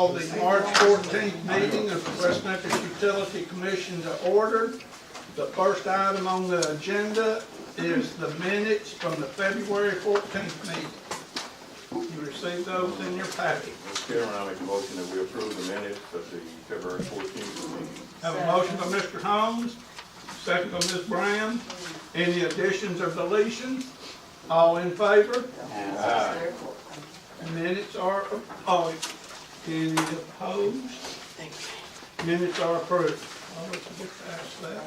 call the March 14th meeting of the West Memphis Utility Commission to order. The first item on the agenda is the minutes from the February 14th meeting. You received those in your packet. Mr. Chairman, I make a motion that we approve the minutes of the February 14th meeting. Have a motion by Mr. Holmes, second by Ms. Brown. Any additions or deletions? All in favor? Aye. Minutes are, any opposed? Minutes are approved. I'll let you get past that.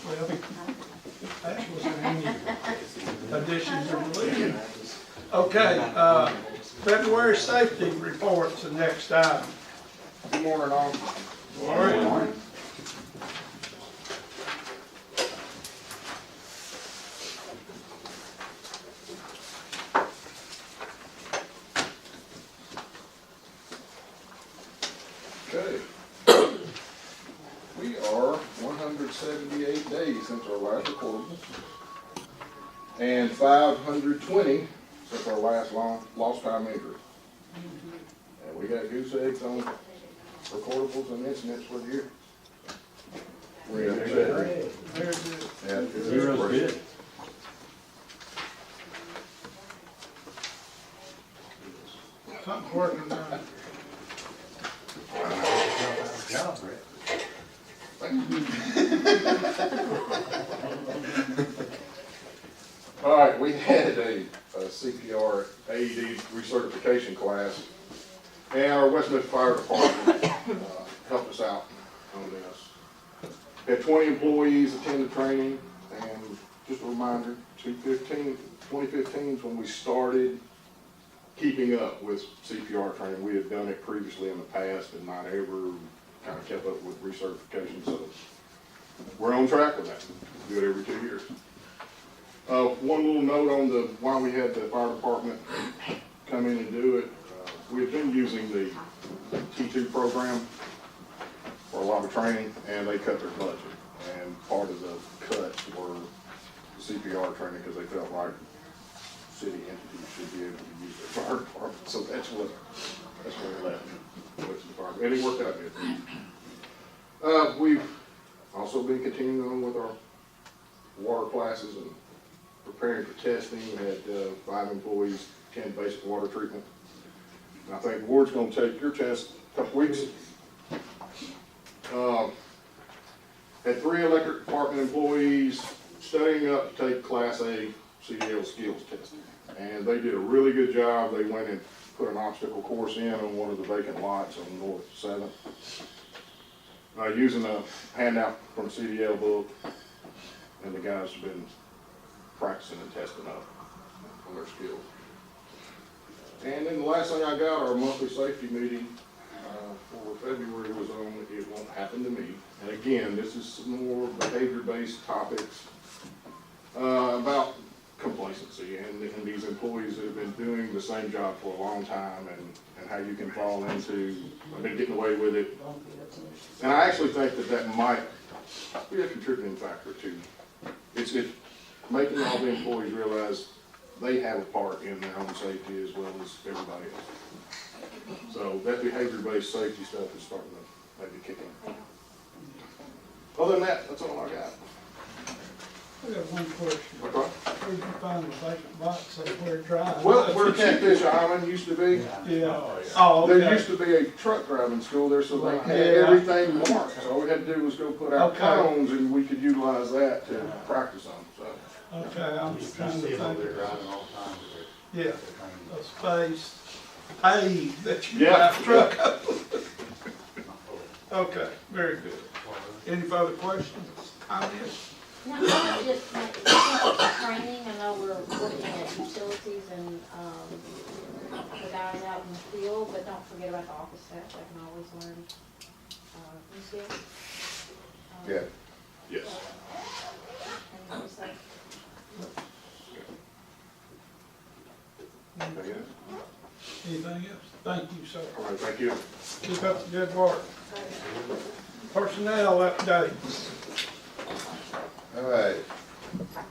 Well, that was any additions or deletions. Okay, February safety report's the next item. Good morning, all. Good morning. Okay. We are 178 days since our last recordable, and 520 since our last lost time injury. And we got goose eggs on recordables and incidents for the year. We're in good. Very good. Yeah, Zero's good. Something's working now. All right, we had a CPR AED recertification class, and our West Memphis Fire Department helped us out on this. Had 20 employees attend the training, and just a reminder, 2015 is when we started keeping up with CPR training. We had done it previously in the past and not ever kind of kept up with recertification, so we're on track with that. We do it every 2 years. One little note on why we had the fire department come in and do it. We had been using the T2 program for a lot of training, and they cut their budget. And part of the cuts were the CPR training because they felt like city entities should be able to use their fire department. So that's where we left with the fire. And it worked out good. We've also been continuing on with our water classes and preparing for testing. We had 5 employees attend basic water treatment. And I think the board's going to take your test in a couple weeks. Had 3 electric department employees studying up to take Class A CDL skills testing. And they did a really good job. They went and put an obstacle course in on one of the vacant lots on North 7th. Using a handout from the CDL book, and the guys have been practicing and testing up on their skills. And then the last thing I got, our monthly safety meeting for February was on It Won't Happen to Me. And again, this is some more behavior-based topics about complacency and these employees that have been doing the same job for a long time, and how you can fall into, I've been getting away with it. And I actually think that might be a contributing factor too. It's making all the employees realize they have a part in their own safety as well as everybody else. So that behavior-based safety stuff is starting to maybe kick in. Other than that, that's all I got. I got one question. Okay. Where did you find the vacant lot somewhere dry? Well, where Catfish Island used to be, Yeah. Oh, okay. there used to be a truck driving school there, so they had Yeah. everything marked. So all we had to do was go put out Okay. cones, and we could utilize that to practice on. So Okay, I'm just trying to think. all the time. Yeah, a space paved that you Yeah. drive truck over. Okay, very good. Any further questions, comments? No, I just training. I know we're looking at utilities and the guys out in the field, but don't forget about the office staff. They can always learn new skills. yeah, yes. And just like, Anything else? Anything else? Thank you, sir. All right, thank you. Keep up the good work. Personnel updates. All right,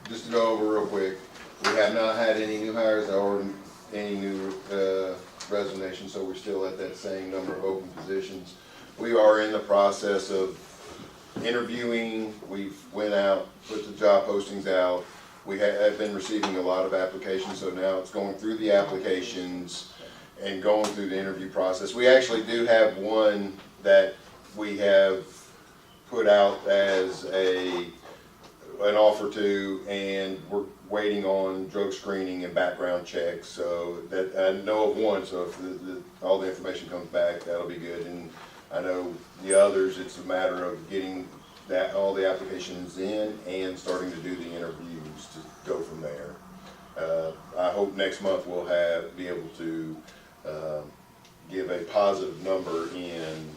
just to go over real quick, we have not had any new hires or any new resignation, so we're still at that same number of open positions. We are in the process of interviewing. We've went out, put the job postings out. We have been receiving a lot of applications, so now it's going through the applications and going through the interview process. We actually do have one that we have put out as an offer to, and we're waiting on drug screening and background checks. So that I know of one, so if all the information comes back, that'll be good. And I know the others, it's a matter of getting all the applications in and starting to do the interviews to go from there. I hope next month we'll be able to give a positive number in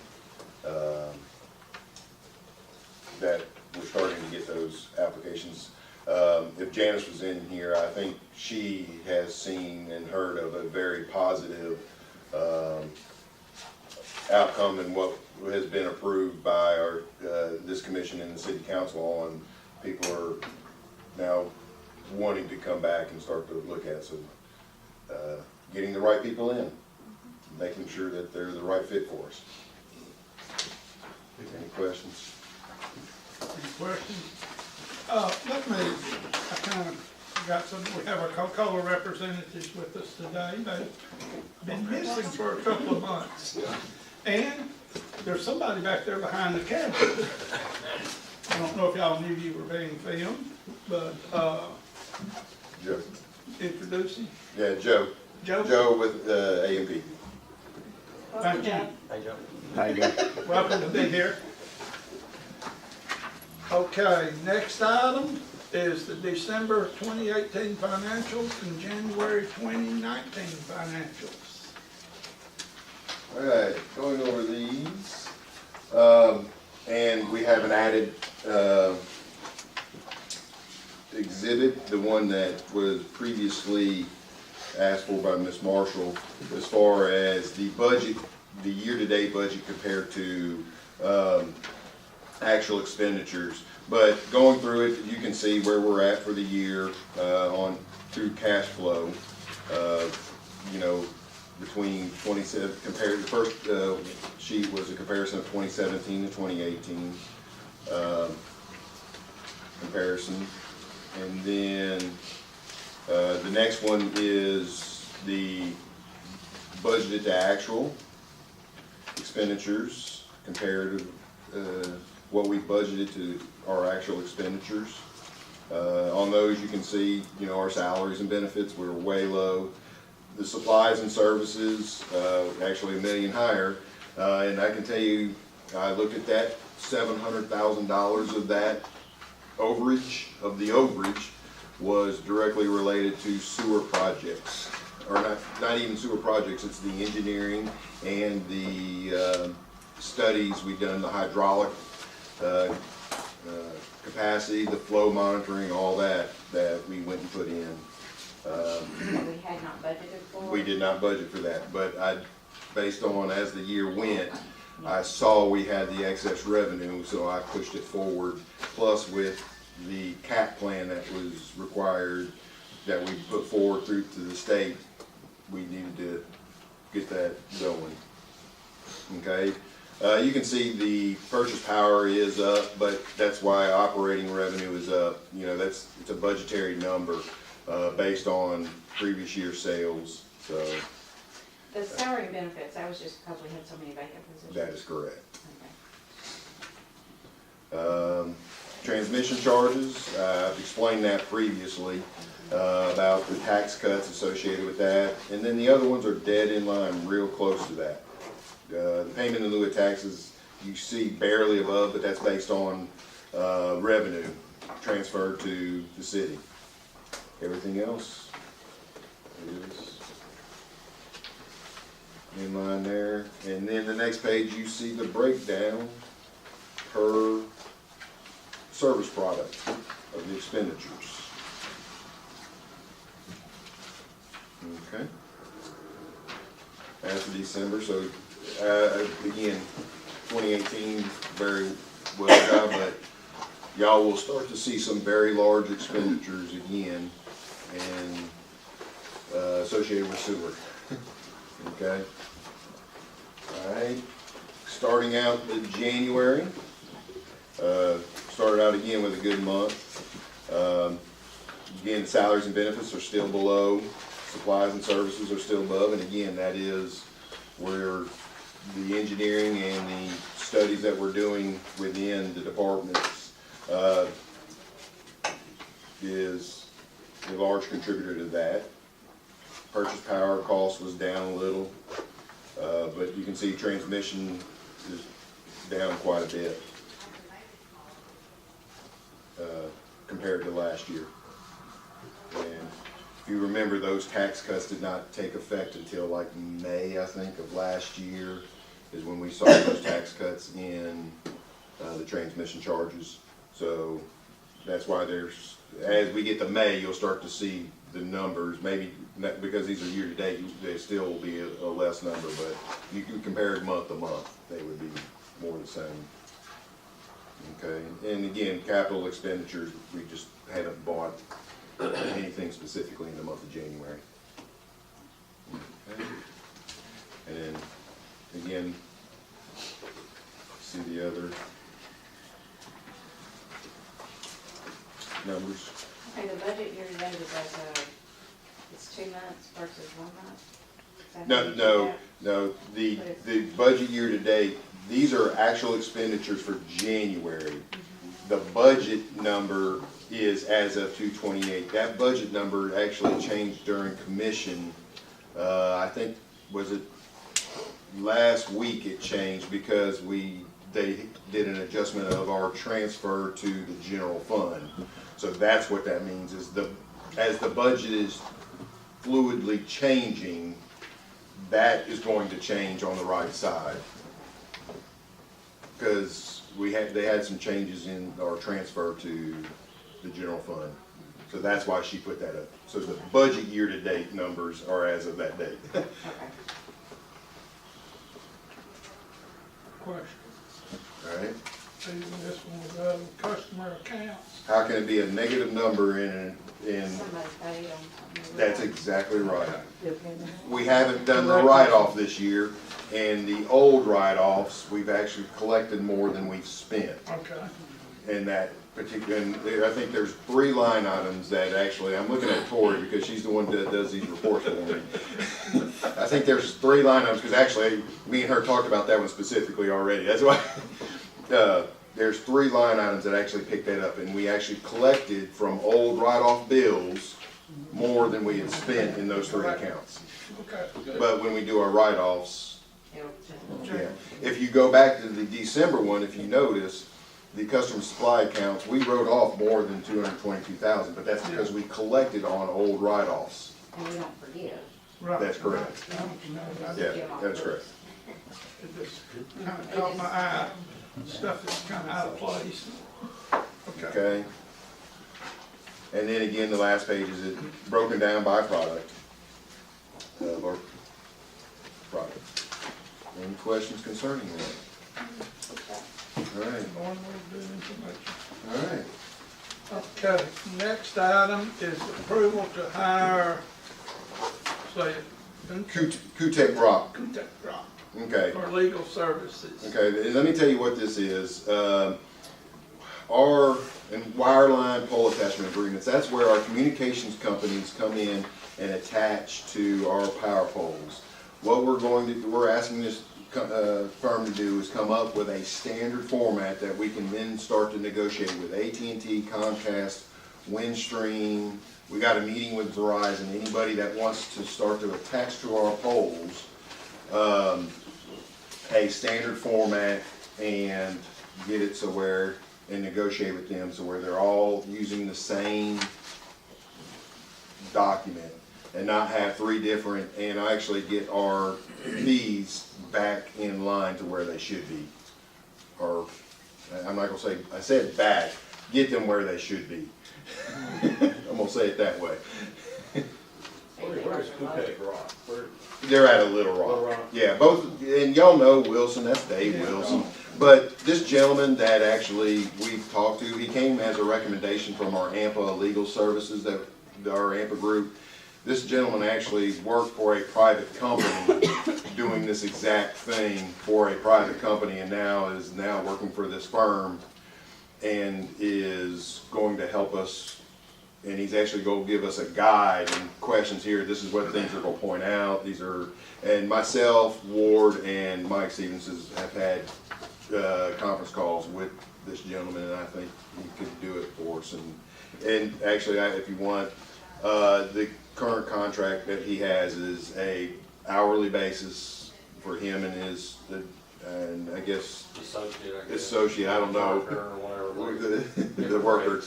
that we're starting to get those applications. If Janice was in here, I think she has seen and heard of a very positive outcome in what has been approved by this commission and the city council on. People are now wanting to come back and start to look at, so getting the right people in, making sure that they're the right fit for us. Any questions? Any questions? I kind of got some, we have our Coca-Cola representatives with us today. They've been missing for a couple of months. And there's somebody back there behind the camera. I don't know if y'all knew you were being filmed, but, Joe. introduce him. Yeah, Joe. Joe? Joe with A&P. Thank you. Hey, Joe. How you doing? Welcome to be here. Okay, next item is the December 2018 financials and January 2019 financials. All right, going over these. And we have an added exhibit, the one that was previously asked for by Ms. Marshall, as far as the budget, the year-to-date budget compared to actual expenditures. But going through it, you can see where we're at for the year on through cash flow. You know, between 27, compared, the first sheet was a comparison of 2017 to 2018 comparison. And then the next one is the budgeted to actual expenditures compared to what we budgeted to our actual expenditures. On those you can see, you know, our salaries and benefits were way low. The supplies and services, actually $1 million higher. And I can tell you, I looked at that, $700,000 of that overage, was directly related to sewer projects. Or not even sewer projects, it's the engineering and the studies we've done, the hydraulic capacity, the flow monitoring, all that we went and put in. We had not budgeted for. We did not budget for that, but based on as the year went, I saw we had the excess revenue, so I pushed it forward. Plus with the cap plan that was required, that we put forward through to the state, we needed to get that going. Okay, you can see the purchase power is up, but that's why operating revenue is up. You know, it's a budgetary number based on previous year sales. So The salary and benefits, that was just because we had so many vacant positions. that is correct. Okay. Transmission charges, I've explained that previously, about the tax cuts associated with that. And then the other ones are dead in line, real close to that. The payment in lieu of taxes, you see barely above, but that's based on revenue transferred to the city. Everything else is in line there. And then the next page, you see the breakdown per service product of the expenditures. Okay. After December, so again, 2018 very well done, but y'all will start to see some very large expenditures again and associated with sewer. Okay? All right, starting out in January, started out again with a good month. Again, salaries and benefits are still below, supplies and services are still above, and again, that is where the engineering and the studies that we're doing within the departments is a large contributor to that. Purchase power cost was down a little, but you can see transmission is down quite a bit compared to last year. And if you remember, those tax cuts did not take effect until like May, I think, of last year, is when we saw those tax cuts in the transmission charges. So that's why there's, as we get to May, you'll start to see the numbers, maybe not, because these are year-to-date, they still will be a less number, but you can compare it month to month, they would be more the same. Okay, and again, capital expenditures, we just haven't bought anything specifically in the month of January. Okay. And then, again, see the other numbers. Okay, the budget year to date is as it's 2 months versus 1 month? Is that how you do that? No, the budget year to date, these are actual expenditures for January. The budget number is as of 2/28. That budget number actually changed during commission. I think, was it last week it changed because they did an adjustment of our transfer to the general fund. So that's what that means, is as the budget is fluidly changing, that is going to change on the right side. Because they had some changes in our transfer to the general fund. So that's why she put that up. So the budget year-to-date numbers are as of that date. Okay. Question. All right? Even this one with customer accounts. How can it be a negative number in Somebody paid on something. that's exactly right. We haven't done the write-off this year, and the old write-offs, we've actually collected more than we've spent. Okay. In that particular, and I think there's 3 line items that actually, I'm looking at Tori because she's the one that does these reports for me. I think there's 3 line items, because actually, me and her talked about that one specifically already. That's why, there's 3 line items that actually picked that up, and we actually collected from old write-off bills more than we had spent in those 3 accounts. Okay. But when we do our write-offs, yeah. If you go back to the December one, if you notice, the customer supply accounts, we wrote off more than $222,000, but that's because we collected on old write-offs. And we don't forgive. Right. That's correct. Yeah, that's correct. It just kind of caught my eye, stuff that's kind of out of place. Okay. Okay? And then again, the last page is it broken down by product. Or product. Any questions concerning that? All right, Going with the information. all right. Okay, next item is approval to hire, say, Q-Tech Rock. Kuntek Rock Okay. for legal services. Okay, and let me tell you what this is. Our Wireline pole attachment agreements, that's where our communications companies come in and attach to our power poles. What we're asking this firm to do is come up with a standard format that we can then start to negotiate with AT&T, Comcast, Windstream. We got a meeting with Verizon. Anybody that wants to start to attach to our poles, a standard format, and get it so where, and negotiate with them so where they're all using the same document and not have 3 different, and actually get our fees back in line to where they should be. Or, I'm not gonna say, I said back, get them where they should be. I'm gonna say it that way. Where's Kutek Rock? They're at a Little Rock. Yeah, both, and y'all know Wilson, that's Dave Wilson. But this gentleman that actually we've talked to, he came as a recommendation from our AMPA Legal Services, that our AMPA group. This gentleman actually worked for a private company doing this exact thing for a private company, and is now working for this firm and is going to help us. And he's actually going to give us a guide and questions here. This is what things are going to point out. These are, and myself, Ward, and Mike Stevens have had conference calls with this gentleman, and I think he could do it for us. And actually, if you want, the current contract that he has is a hourly basis for him and his, and I guess associate, I don't know, the worker,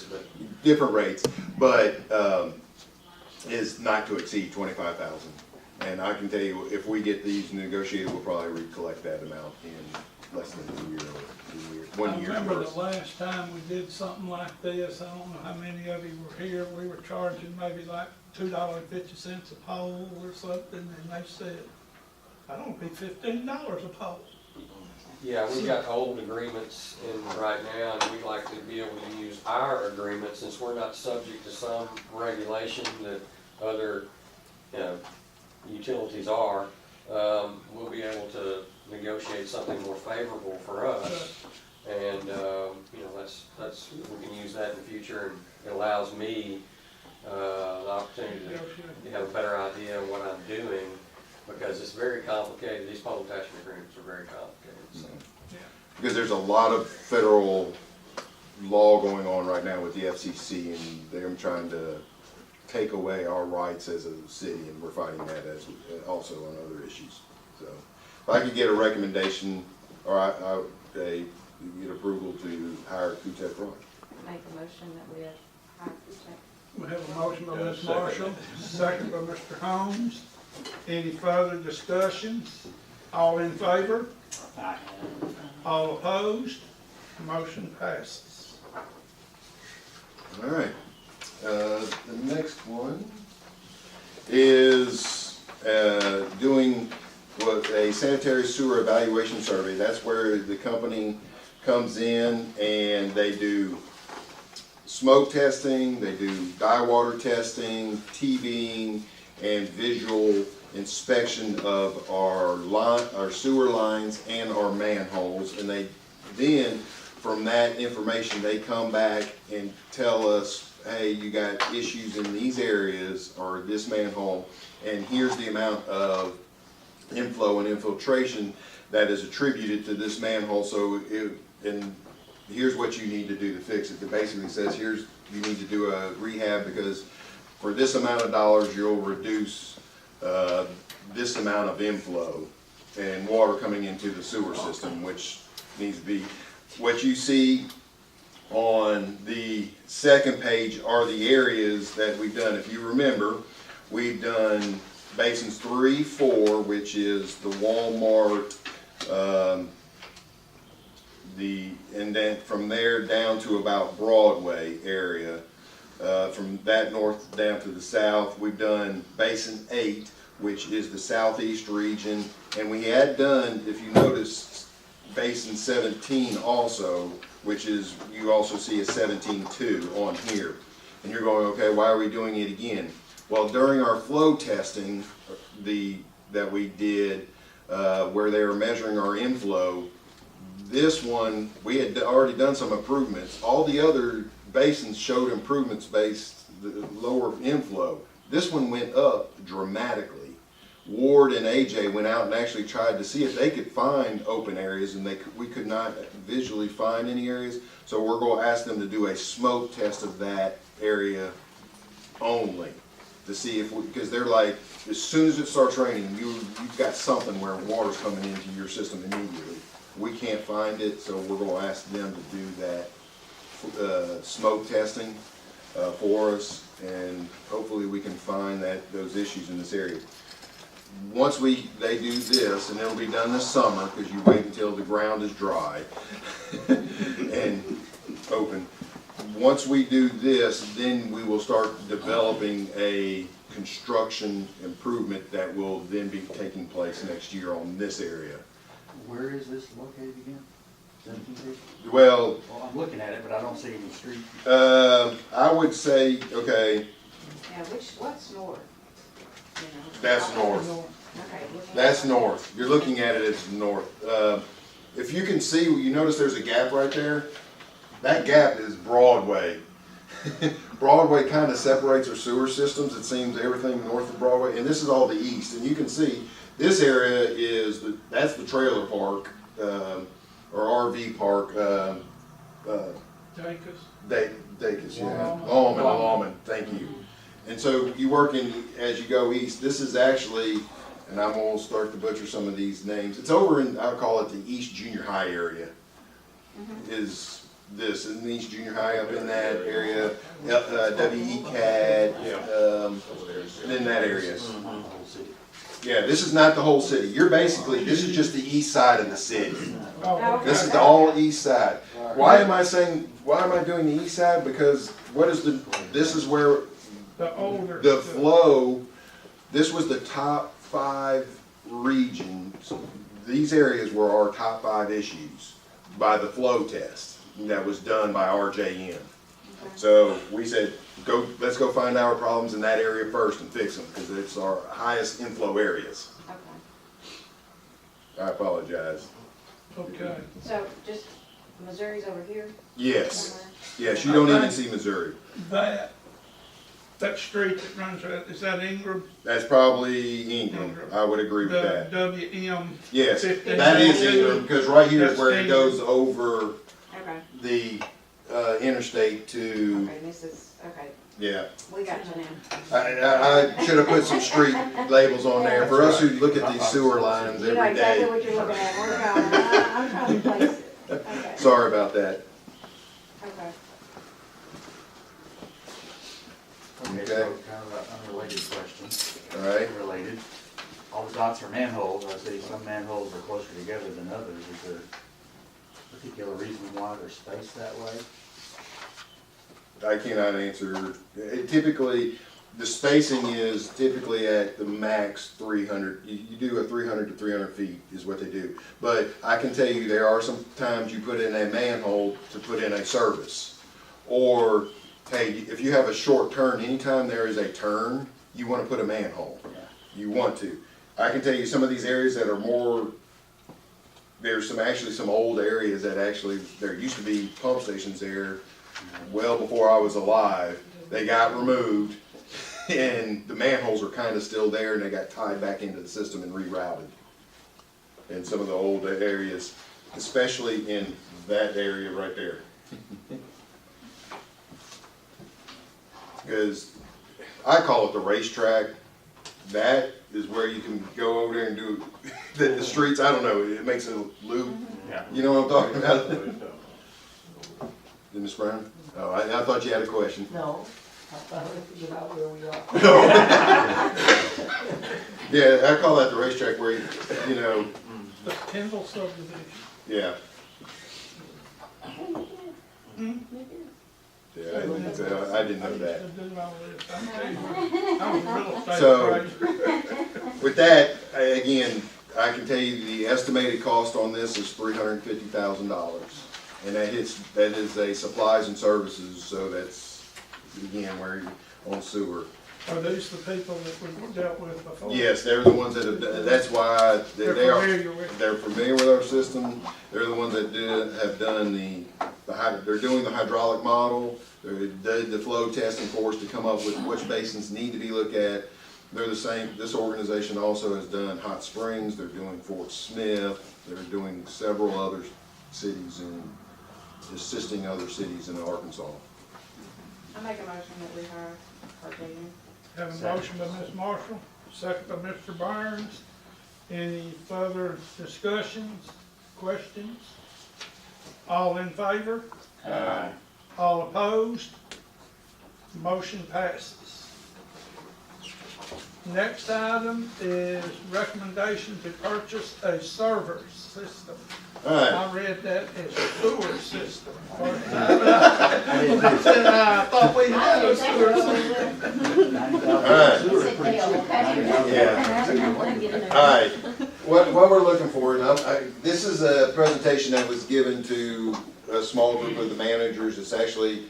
different rates, but is not to exceed 25,000. And I can tell you, if we get these negotiated, we'll probably recollect that amount in less than 2 years. 1 year. I remember the last time we did something like this, I don't know how many of you were here, we were charging maybe like $2.50 a pole or something, and they said, I don't pay $15 a pole. Yeah, we've got old agreements in right now, and we'd like to be able to use our agreement, since we're not subject to some regulation that other, utilities are. We'll be able to negotiate something more favorable for us. And, that's, we can use that in the future, and it allows me, the opportunity to have a better idea of what I'm doing, because it's very complicated. These pole attachment agreements are very complicated, so. Because there's a lot of federal law going on right now with the FCC, and they're trying to take away our rights as a city, and we're fighting that as also on other issues. So, if I could get a recommendation, or get approval to hire Q-Tech Rock. Make a motion that we have hired Q-Tech. We have a motion by Ms. Marshall, second by Mr. Holmes. Any further discussions? All in favor? Aye. All opposed? Motion passes. All right. The next one is doing a sanitary sewer evaluation survey. That's where the company comes in and they do smoke testing, they do dye water testing, TVing, and visual inspection of our sewer lines and our manholes. And they then, from that information, they come back and tell us, hey, you got issues in these areas or this manhole, and here's the amount of inflow and infiltration that is attributed to this manhole. So and here's what you need to do to fix it. It basically says, you need to do a rehab, because for this amount of dollars you'll reduce this amount of inflow and water coming into the sewer system, which needs to be. What you see on the second page are the areas that we've done. If you remember, we've done basins 3, 4, which is the Walmart, and then from there down to about Broadway area. From that north down to the south, we've done basin 8, which is the southeast region, and we had done, if you notice, basin 17 also, which is, you also see a 17.2 on here. And you're going, okay, why are we doing it again? Well, during our flow testing that we did, where they were measuring our inflow, this one, we had already done some improvements. All the other basins showed improvements based the lower inflow. This one went up dramatically. Ward and AJ went out and actually tried to see if they could find open areas, and we could not visually find any areas. So we're going to ask them to do a smoke test of that area only to see if because they're like, as soon as it starts raining, you've got something where water's coming into your system immediately. We can't find it, so we're going to ask them to do that smoke testing for us, and hopefully we can find those issues in this area. Once they do this, and it'll be done this summer, because you wait until the ground is dry and open. Once we do this, then we will start developing a construction improvement that will then be taking place next year on this area. Where is this located again? 17th? Well, I'm looking at it, but I don't see any street. I would say, okay, Yeah, what's north? That's north. Okay. That's north. You're looking at it as north. If you can see, you notice there's a gap right there? That gap is Broadway. Broadway kind of separates our sewer systems. It seems everything north of Broadway, and this is all the east. And you can see this area is, that's the trailer park, or RV park, Dacus, yeah. Lawman, thank you. And so you work in, as you go east, this is actually, and I'm gonna start to butcher some of these names. It's over in, I'll call it the East Junior High area. Is this, in the East Junior High up in that area, WECAD, in that area. Yeah, this is not the whole city. You're basically, this is just the east side of the city. This is the all east side. Why am I doing the east side? Because what is this is where the flow, this was the top 5 regions. These areas were our top 5 issues by the flow test that was done by RJN. So we said, let's go find our problems in that area first and fix them, because it's our highest inflow areas. Okay. I apologize. Okay. So just Missouri's over here? Yes, somewhere? yes, you don't even see Missouri. That street that runs right, is that Ingram? That's probably Ingram, I would agree with The that. WM? Yes, 15. that is Ingram, because right here is That's where it Ingram. goes over Okay, the interstate to, okay, this is, okay, yeah. we got you now. I should have put some street labels on there. For us who look at these sewer lines You know every exactly day. what you're looking at, we're going, I'm trying to place it. Okay, Sorry about that. okay. Okay, so kind of an unrelated question. All right. Related. All the dots are manholes. I see some manholes are closer together than others. Is there a particular reason why they're spaced that way? I cannot answer. Typically, the spacing is typically at the max 300. You do a 300 to 300 feet is what they do. But I can tell you there are some times you put in a manhole to put in a service. Or, hey, if you have a short turn, anytime there is a turn, you want to put a manhole. You want to. I can tell you some of these areas that are more, there's actually some old areas that actually, there used to be pump stations there well before I was alive. They got removed and the manholes are kind of still there and they got tied back into the system and rerouted. In some of the old areas, especially in that area right there. Because I call it the racetrack. That is where you can go over there and do the streets. I don't know. It makes a loop. Yeah. You know what I'm talking about? Ms. Brown? Oh, I thought you had a question. No, I finally figured out where we are. Yeah, I call that the racetrack where you know. The Kendall subdivision. Yeah. Yeah, I didn't know that. So, with that, again, I can tell you the estimated cost on this is $350,000. And that is a supplies and services, so that's, again, where you on sewer. Are these the people that we dealt with before? Yes, they're the ones that have done, that's why They're they are, familiar with it. they're familiar with our system. They're the ones that have done they're doing the hydraulic model. They did the flow testing for us to come up with which basins need to be looked at. They're the same, this organization also has done Hot Springs, they're doing Fort Smith, they're doing several other cities and assisting other cities in Arkansas. I make a motion that we hire RJN. Have a motion by Ms. Marshall, second by Mr. Burns. Any further discussions, questions? All in favor? Aye. All opposed? Motion passes. Next item is recommendation to purchase a server system. All right. I read that as sewer system. I said, I thought we had a sewer system. All right. What we're looking for, and this is a presentation that was given to a small group of the managers. It's actually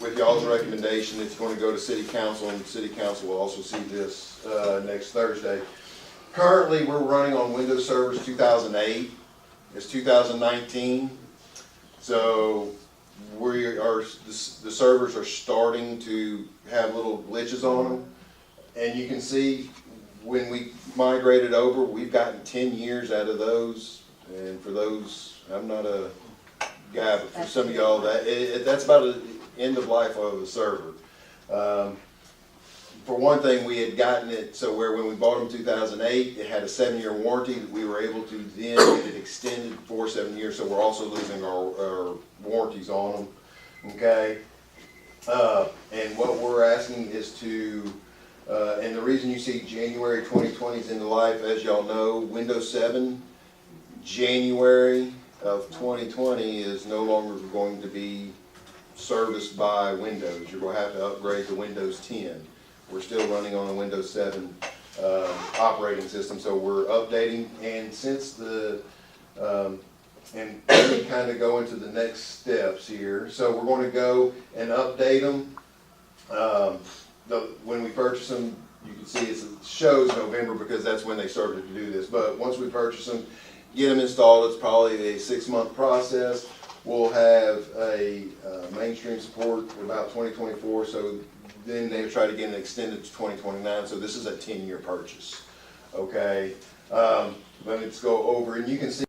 with y'all's recommendation, it's going to go to city council, and city council will also see this next Thursday. Currently, we're running on Windows servers 2008. It's 2019, so the servers are starting to have little glitches on them, and you can see when we migrated over, we've gotten 10 years out of those. And for those, I'm not a guy, but for some of y'all, that's about the end of life of a server. For one thing, we had gotten it so where when we bought them in 2008, it had a 7-year warranty that we were able to then get it extended for 7 years, so we're also losing our warranties on them, okay? And what we're asking is to, and the reason you see January 2020 is into life, as y'all know, Windows 7, January of 2020 is no longer going to be serviced by Windows. You're going to have to upgrade to Windows 10. We're still running on a Windows 7 operating system, so we're updating. And since and let me kind of go into the next steps here. So we're going to go and update them. When we purchase them, you can see it shows November because that's when they started to do this. But once we purchase them, get them installed, it's probably a 6-month process. We'll have a mainstream support about 2024, so then they try to get it extended to 2029, so this is a 10-year purchase, okay? Let me just go over, and you can see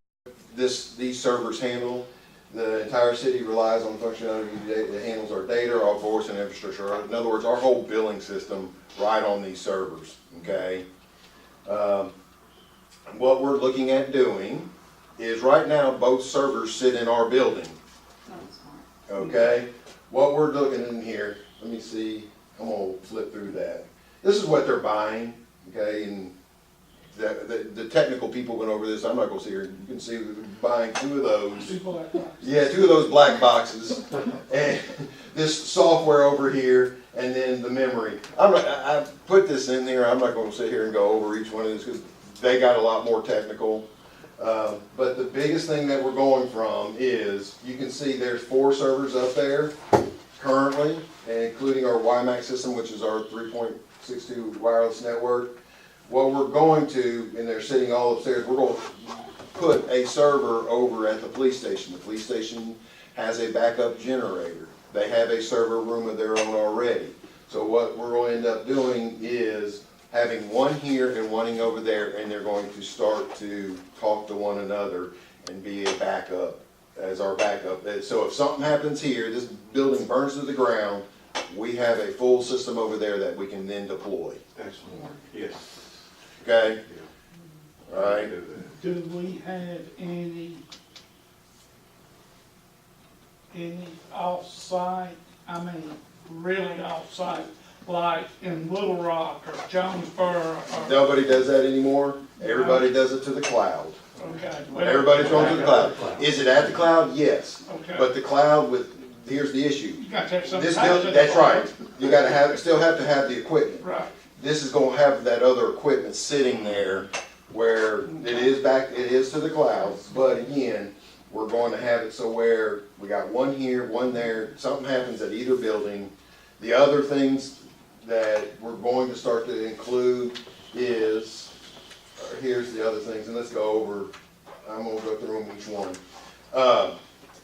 these servers handle. The entire city relies on the functionality that handles our data, our voice, and infrastructure. In other words, our whole billing system right on these servers, okay? What we're looking at doing is right now both servers sit in our building, okay? What we're looking in here, let me see, I'm gonna flip through that. This is what they're buying, okay, and the technical people went over this. I'm not gonna sit here. You can see we're buying 2 of those. 2 black boxes. Yeah, 2 of those black boxes, and this software over here, and then the memory. I put this in there. I'm not gonna sit here and go over each one of these because they got a lot more technical. But the biggest thing that we're going from is, you can see there's 4 servers up there currently, including our WiMAX system, which is our 3.62 wireless network. What we're going to, and they're sitting all upstairs, we're going to put a server over at the police station. The police station has a backup generator. They have a server room of their own already. So what we're going to end up doing is having one here and one over there, and they're going to start to talk to one another and be a backup, as our backup. So if something happens here, this building burns to the ground, we have a full system over there that we can then deploy. Excellent. Yes. Okay? All right. Do we have any off-site, I mean, really off-site, like in Little Rock or Jonesboro or? Nobody does that anymore. Everybody does it to the cloud. Okay. Everybody's going to the cloud. Is it at the cloud? Yes. Okay. But the cloud here's the issue. You got to have some. This building, that's right. You got to still have to have the equipment. Right. This is going to have that other equipment sitting there where it is to the cloud. But again, we're going to have it so where we got one here, one there. Something happens at either building. The other things that we're going to start to include is, here's the other things, and let's go over, I'm going to go through them each one.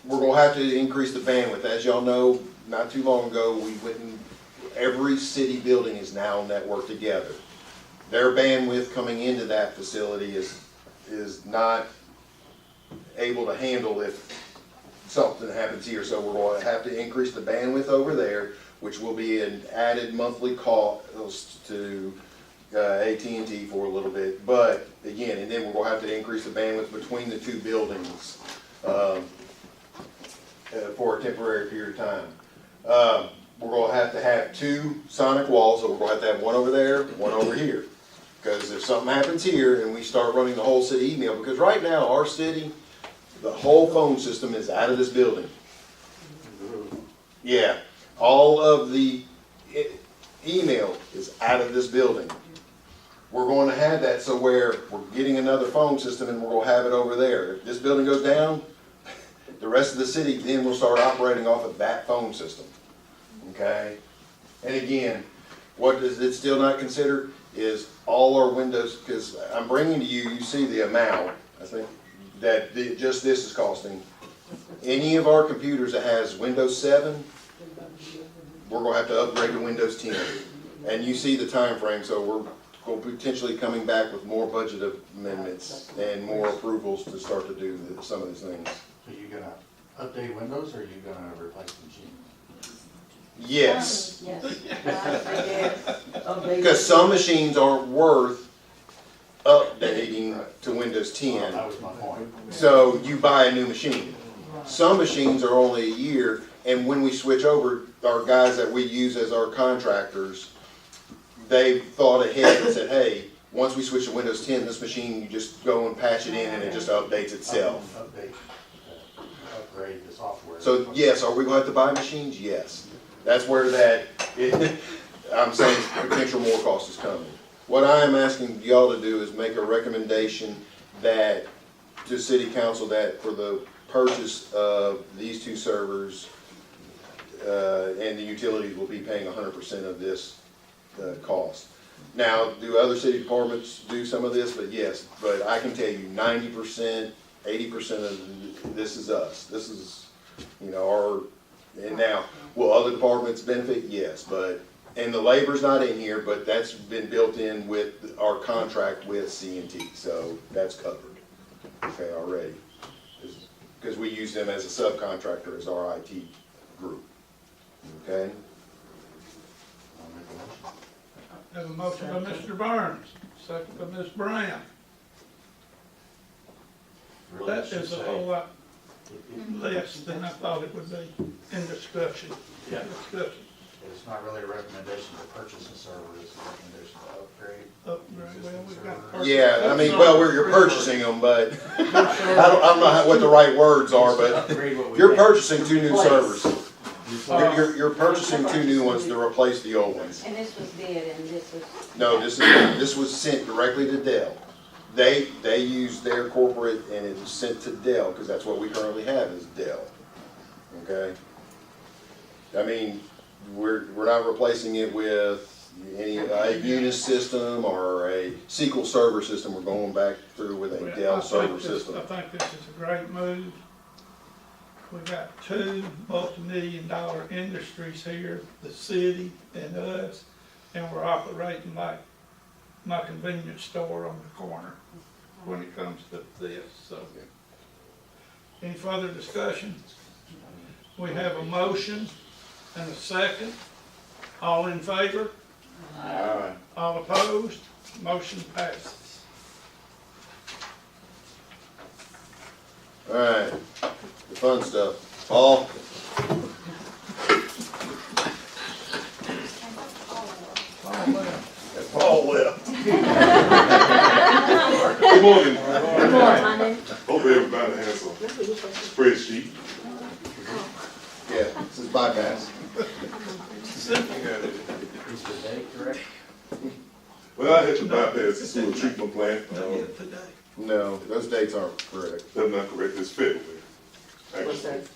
We're going to have to increase the bandwidth. As y'all know, not too long ago, we went and every city building is now networked together. Their bandwidth coming into that facility is not able to handle if something happens here. So we're going to have to increase the bandwidth over there, which will be an added monthly cost to AT&T for a little bit. But again, and then we're going to have to increase the bandwidth between the 2 buildings for a temporary period of time. We're going to have 2 sonic walls, so we're going to have one over there, one over here. Because if something happens here and we start running the whole city email, because right now our city, the whole phone system is out of this building. Yeah, all of the email is out of this building. We're going to have that so where we're getting another phone system and we're going to have it over there. If this building goes down, the rest of the city then will start operating off of that phone system, okay? And again, what does it still not consider is all our windows, because I'm bringing to you, you see the amount, I think, that just this is costing. Any of our computers that has Windows 7, we're gonna have to upgrade to Windows 10. And you see the time frame, so we're potentially coming back with more budget amendments and more approvals to start to do some of these things. So you gonna update Windows, or are you gonna replace the machine? Yes, Yes. because some machines aren't worth updating to Windows 10. That was my point. So you buy a new machine. Some machines are only a year, and when we switch over, our guys that we use as our contractors, they thought ahead and said, hey, once we switch to Windows 10, this machine, you just go and patch it in and it just updates itself. Update, upgrade the software. So yes, are we going to have to buy machines? Yes. That's where that, I'm saying potential more cost is coming. What I am asking y'all to do is make a recommendation that, to City Council, that for the purchase of these two servers, and the utilities will be paying 100% of this cost. Now, do other city departments do some of this? But yes, but I can tell you 90%, 80% of this is us. This is, our, and now, will other departments benefit? Yes, but, and the labor's not in here, but that's been built in with our contract with C&T, so that's covered, okay, already. Because we use them as a subcontractor, as our IT group, okay? I'll make a motion. Have a motion by Mr. Burns, second by Ms. Brown. Really That should is a say- whole lot less than I thought it would be in discussion. Yeah. Discussion, It's not really a recommendation to purchase a server, it's a recommendation to upgrade. upgrade, well, we've got. Server. Yeah, I mean, well, you're purchasing them, but I don't know what the right words are, but Upgrade what we you're have. purchasing two new Replace. servers. You're purchasing two new ones to replace the old ones. And this was bid, and this was. No, this was sent directly to Dell. They use their corporate, and it was sent to Dell, because that's what we currently have is Dell, okay? I mean, we're not replacing it with any, a Unis system or a SQL Server system. We're going back through with a Well, Dell server system. I think this is a great move. We've got two multi-million-dollar industries here, the city and us, and we're operating like my convenience store on the corner when it comes to this, so. Any further discussion? We have a motion and a second. All in favor? Aye. All opposed? Motion passes. All right, the fun stuff. Paul? Paul left. Good morning. Good morning. Hope everybody has a spreadsheet. Yeah, this is bypass. Is the date correct? Well, I had to bypass the sewer treatment plant. No, those dates aren't correct. That's not correct, it's February. What's that?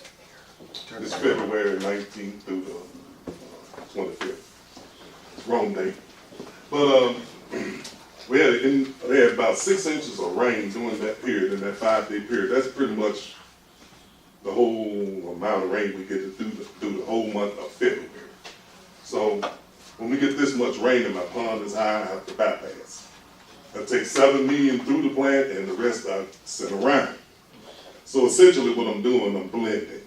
It's February 19th through the 25th. It's wrong date. But we had about 6 inches of rain during that period, in that 5-day period. That's pretty much the whole amount of rain we get to do the whole month of February. So when we get this much rain and my pond is high, I have to bypass. I take 7 million through the plant and the rest I send around. So essentially what I'm doing, I'm blending.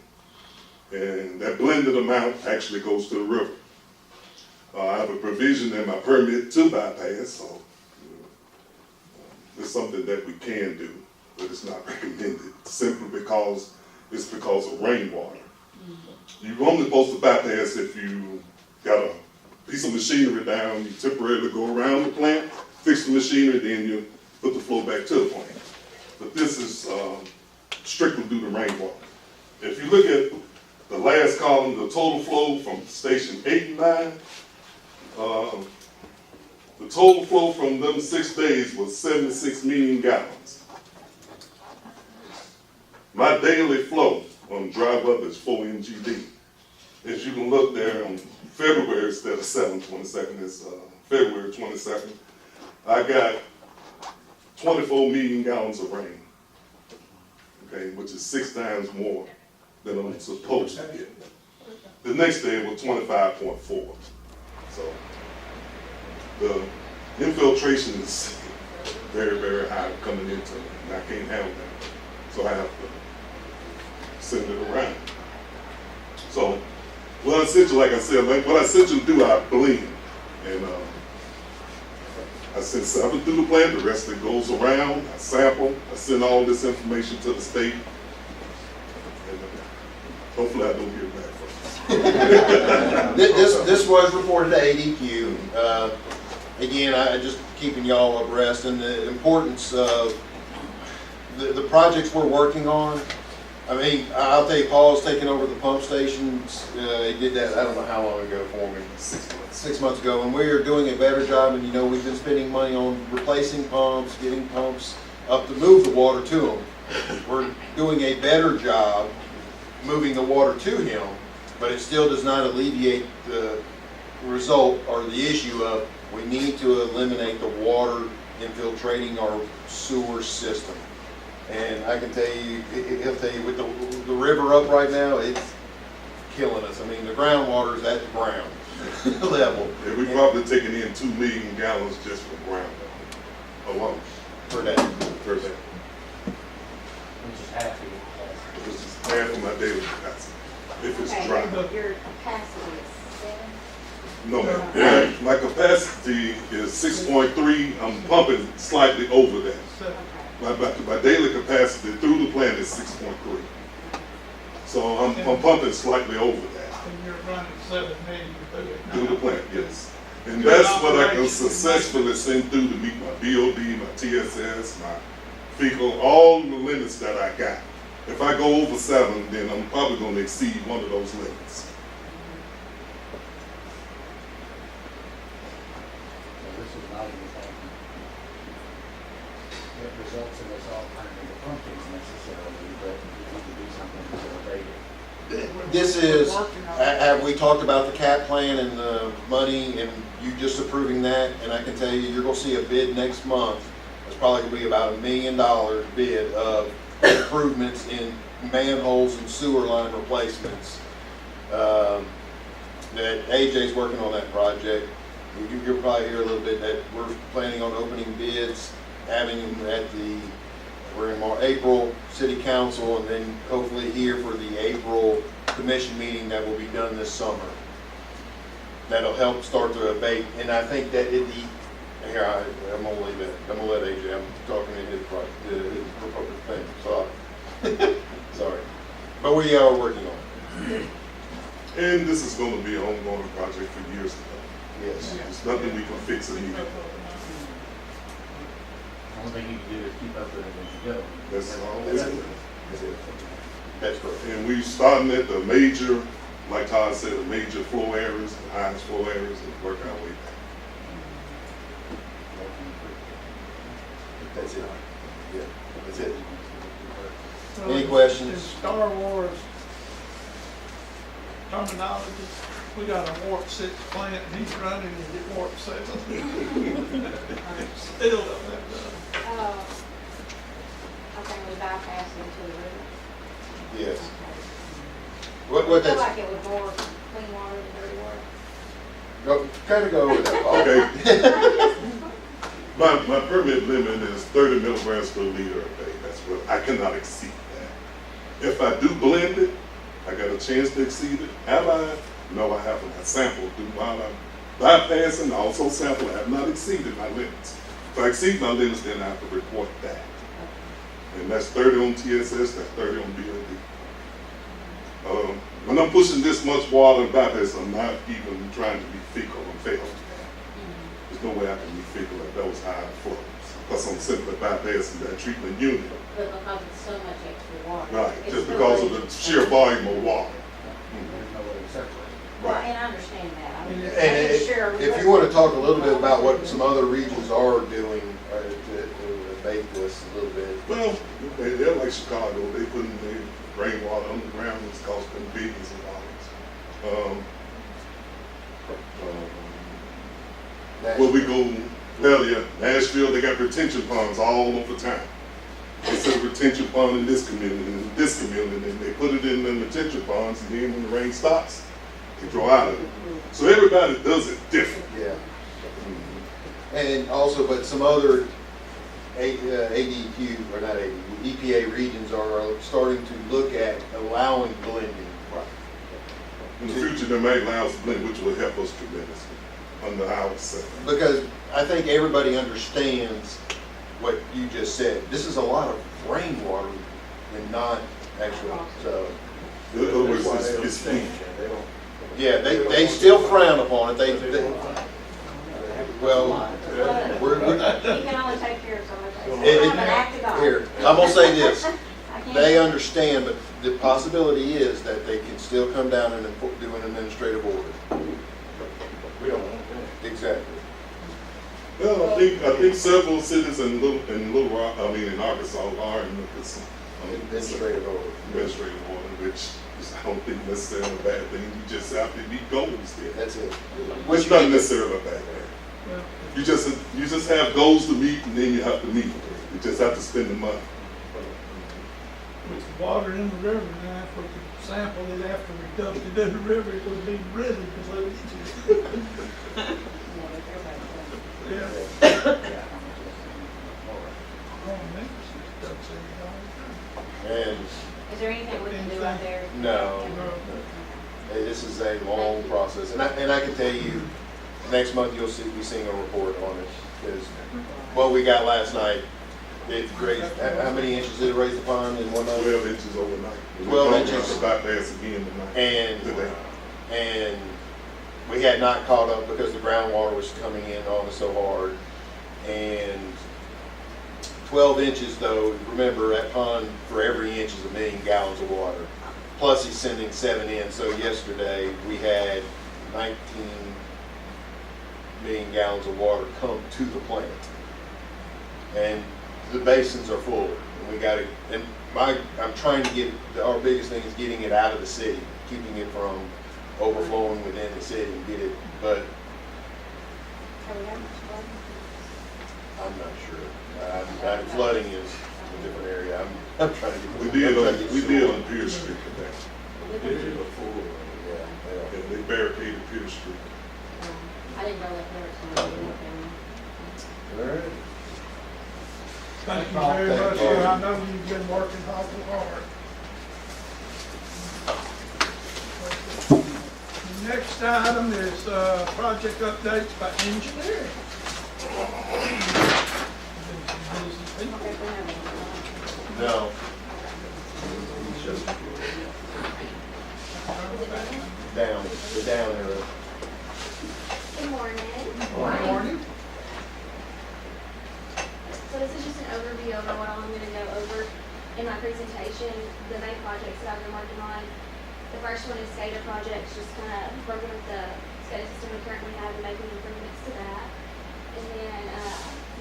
And that blended amount actually goes to the river. I have a provision in my permit to bypass, so it's something that we can do, but it's not recommended simply because it's because of rainwater. You're only supposed to bypass if you got a piece of machinery down, you temporarily go around the plant, fix the machinery, then you put the flow back to the plant. But this is strictly due to rainwater. If you look at the last column, the total flow from station 8 and 9, the total flow from them 6 days was 76 million gallons. My daily flow On dry weather, it's 4 MGD. As you can look there on February, instead of 7/22, it's February 22nd. I got 24 million gallons of rain, okay, which is 6 times more than I'm supposed to get. The next day was 25.4. So the infiltration is very, very high coming into it, and I can't handle that. So I have to send it around. So what I sent you, like I said, what I sent you to do, I blend. And I sent 7 through the plant, the rest of it goes around, I sample, I send all this information to the state. And hopefully I don't get back from this. This was reported to ADQ. Again, I just keeping y'all abreast and the importance of the projects we're working on. I mean, I'll tell you, Paul's taking over the pump stations. He did that, I don't know how long ago for me. 6 months ago, and we are doing a better job, and you know, we've been spending money on replacing pumps, getting pumps up to move the water to them. We're doing a better job moving the water to him, but it still does not alleviate the result or the issue of we need to eliminate the water infiltrating our sewer system. And I can tell you, he'll tell you, with the river up right now, it's killing us. I mean, the groundwater is at the ground level. Yeah, we probably taking in 2 million gallons just from ground alone Per day. per day. Which is half of your capacity. Which is half of my daily capacity, if it's Okay, dry. your capacity is 7? No, ma'am. My capacity is 6.3. I'm pumping slightly over that. Okay. My daily capacity through the plant is 6.3. So I'm pumping slightly over that And you're running 7 million through it now. through the plant, yes. And Good that's what I can operation. successfully send through to meet my BOD, my TSS, my fecal, all the limits that I got. If I go over 7, then I'm probably going to exceed one of those limits. So this is not anything that results in us all kind of the pumpkins necessarily, but we need to do something to abate it. This is, have we talked about the cap plan and the money and you just approving that? And I can tell you, you're gonna see a bid next month. It's probably gonna be about $1 million bid of improvements in manholes and sewer line replacements. That AJ's working on that project. You'll probably hear a little bit that we're planning on opening bids, having them at we're in April City Council, and then hopefully here for the April Commission meeting that will be done this summer. That'll help start to abate, and I think that I'm gonna leave it. I'm gonna let AJ. I'm talking in his proposed thing. Sorry, sorry, but we are working on it. And this is going to be an ongoing project for years to come. Yes. There's nothing we can fix immediately. The only thing you can do is keep up with it as you go. That's all. That's correct. And we starting at the major, like Todd said, the major flow areas, the highest flow areas, and work our way back. That's it. Yeah, that's it. So Any in questions? Star Wars terminology, we got a warp 6 plant, and he's running in warp 7. Still don't have done. Okay, we bypass into the river. Yes. Okay. What I feel that's, like it was more clean water than dirty water. kind of go over that, Paul. Okay. My permit limit is 30 milligrams per liter a day. That's what, I cannot exceed that. If I do blend it, I got a chance to exceed it. Have I? No, I haven't. I sampled while I'm bypassing, I also sample. I have not exceeded my limits. If I exceed my limits, then I have to report that. And that's 30 on TSS, that's 30 on BOD. When I'm pushing this much water and bypass, I'm not even trying to be fecal. I'm failing. There's no way I can be fecal at those high flows. Because I'm simply bypassing that treatment unit. But because it's so much extra water. Right, it's just still because of leaking. the sheer volume of water. There's no way to separate it. Well, Right. and I understand that. I mean, And making sure we if look- you want to talk a little bit about what some other regions are doing to abate to us a little bit. Well, they're like Chicago, they putting their rainwater underground, it's costing them billions of dollars. Where we go, well, yeah, Nashville, they got retention ponds all over town. They set a retention pond in this community, and this community, and they put it in the retention ponds, and then when the rain stops, they draw out of it. So everybody does it different. Yeah. And also, but some other ADQ, or not ADQ, EPA regions are starting to look at allowing blending. In the future, they may allow us to blend, which will help us tremendously under our setting. Because I think everybody understands what you just said. This is a lot of rainwater and not actual, so. In other words, it's leak. Yeah, they still frown upon it. Well, we're, You can only take care of so much. It- I'm an act of God. here, I'm gonna say this. I can't- They understand, but the possibility is that they can still come down and do an administrative order. We don't want that. Exactly. Well, I think several cities in Little Rock, I mean in Arkansas, are in Memphis. Administrative order. Administrative order, which is, I don't think necessarily a bad thing. You just have to meet goals there. That's it. Which is not necessarily a bad thing. You just have goals to meet, and then you have to meet them. You just have to spend the money. With the water in the river, now if we could sample it after we dumped it in the river, it would be really polluted. Yeah. Oh, Memphis dumps it all the And Is there anything we can do out there? no, time. hey, this is a long process. And I can tell you, next month you'll be seeing a report on it. Because what we got last night, it raised, how many inches did it raise the pond in one night? 12 inches overnight. 12 inches. About pass again tonight. Today. And we had not caught up because the groundwater was coming in on us so hard. And 12 inches though, remember that pond for every inch is 1 million gallons of water. Plus he's sending 7 in, so yesterday we had 19 million gallons of water come to the plant. And the basins are full, and we gotta, and I'm trying to get, our biggest thing is getting it out of the city, keeping it from overflowing within the city and get it, but Have we had much flooding? I'm not sure. Flooding is a different area. I'm trying to get. We did on Pierce Street today. Yeah, Yeah, they barricaded Pierce Street. I didn't know that there was going to be anything. All right. Thank you very Thank much, you. sir. I know you've been working awful hard. The next item is project updates by engineering. Okay, we have one. No. Down, the down arrow. Good morning. Morning. So this is just an overview of what I'm going to go over in my presentation, the main projects that I've been working on. The first one is SCADA projects, just kind of working with the SCADA system we currently have and making improvements to that. And then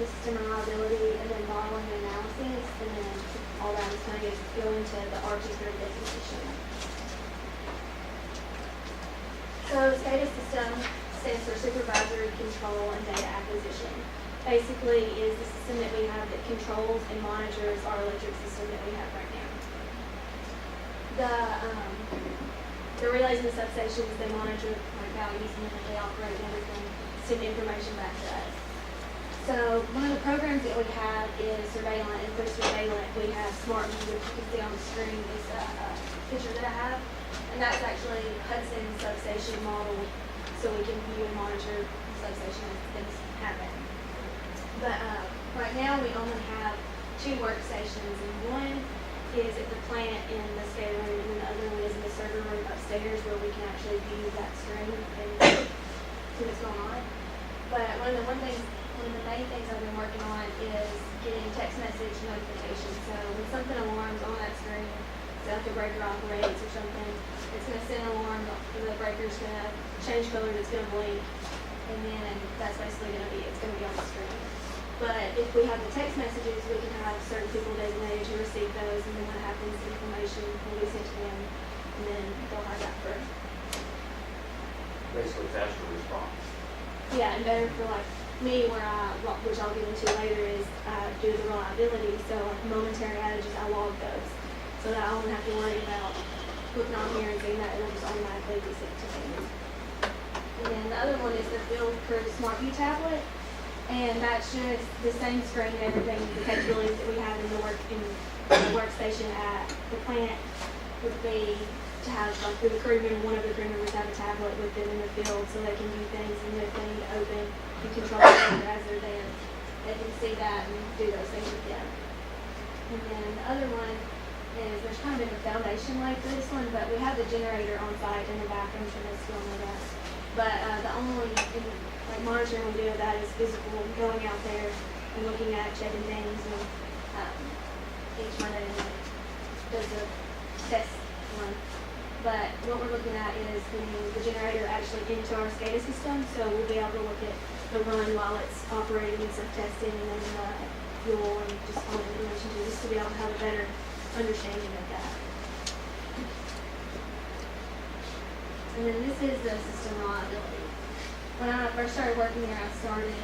the system reliability, and then modeling and analysis, and then all that is kind of go into the R230 designation. So SCADA system stands for Supervisory Control and Data Acquisition. Basically is the system that we have that controls and monitors our electric system that we have right now. The relays and the substations, they monitor like values and how they operate and everything, send information back to us. So one of the programs that we have is Surveillant, and through Surveillant we have Smart View, which you can see on the screen is a picture that I have. And that's actually Hudson's substation model, so we can view and monitor the substation as things happen. But right now we only have 2 workstations, and one is at the plant in the SCADA room, and the other one is in the server room upstairs where we can actually view that screen and see what's going on. But one of the main things I've been working on is getting text message notifications. So when something alarms on that screen, say like a breaker operates or something, it's going to send an alarm, the breaker's going to change color, it's going to blink, and then that's basically going to be, it's going to be on the screen. But if we have the text messages, we can have certain people designated to receive those, and then what happens, information will be sent to them, and then they'll have that for, Basically faster response. yeah, and better for like me, where which I'll get into later, is do the reliability. So like momentary outages, I log those, so that I don't have to worry about clicking on here and seeing that it'll just automatically be sent to me. And then the other one is the Field Crew Smart View tablet, and that's just the same screen and everything, the capabilities that we have in the workstation at the plant would be to have like the crew member, one of the crew members have a tablet with them in the field, so they can do things, and if they need to open and control it as they're there, they can see that and do those things with them. And then the other one is, there's kind of been a foundation laid for this one, but we have the generator on site in the bathroom, so that's still know that. But the only like monitoring we do of that is physical, going out there and looking at checking things, and each one of them does a test one. But what we're looking at is the generator actually into our SCADA system, so we'll be able to look at the run while it's operating and some testing, and then fuel and just all the information to just to be able to have a better understanding of that. And then this is the system reliability. When I first started working there, I started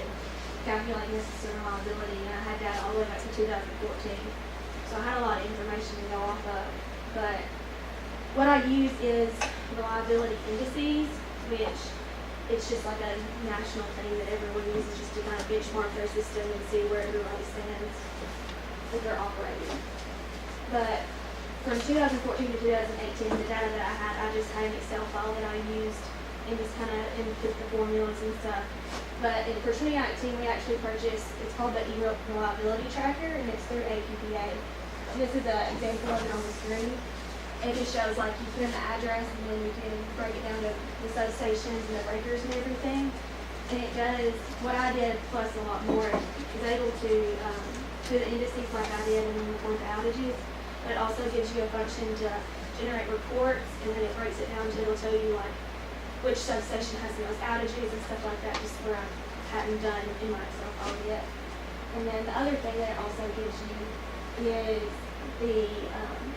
calculating the system reliability, and I had that all the way back to 2014. So I had a lot of information to go off of, but what I use is reliability indices, which it's just like a national thing that everyone uses just to kind of benchmark their system and see where everybody stands if they're operating. But from 2014 to 2018, the data that I had, I just had an Excel file that I used and just kind of input the formulas and stuff. But for 2019, we actually purchased, it's called the E-Reliability Tracker, and it's through APPA. And this is an example of it on the screen. And it shows like you put in the address, and then you can break it down to the substations and the breakers and everything. And it does what I did plus a lot more. It's able to do the indices like I did and then report the outages. But it also gives you a function to generate reports, and then it breaks it down to, it'll tell you like which substation has the most outages and stuff like that, just where I hadn't done in my Excel file yet. And then the other thing that it also gives you is the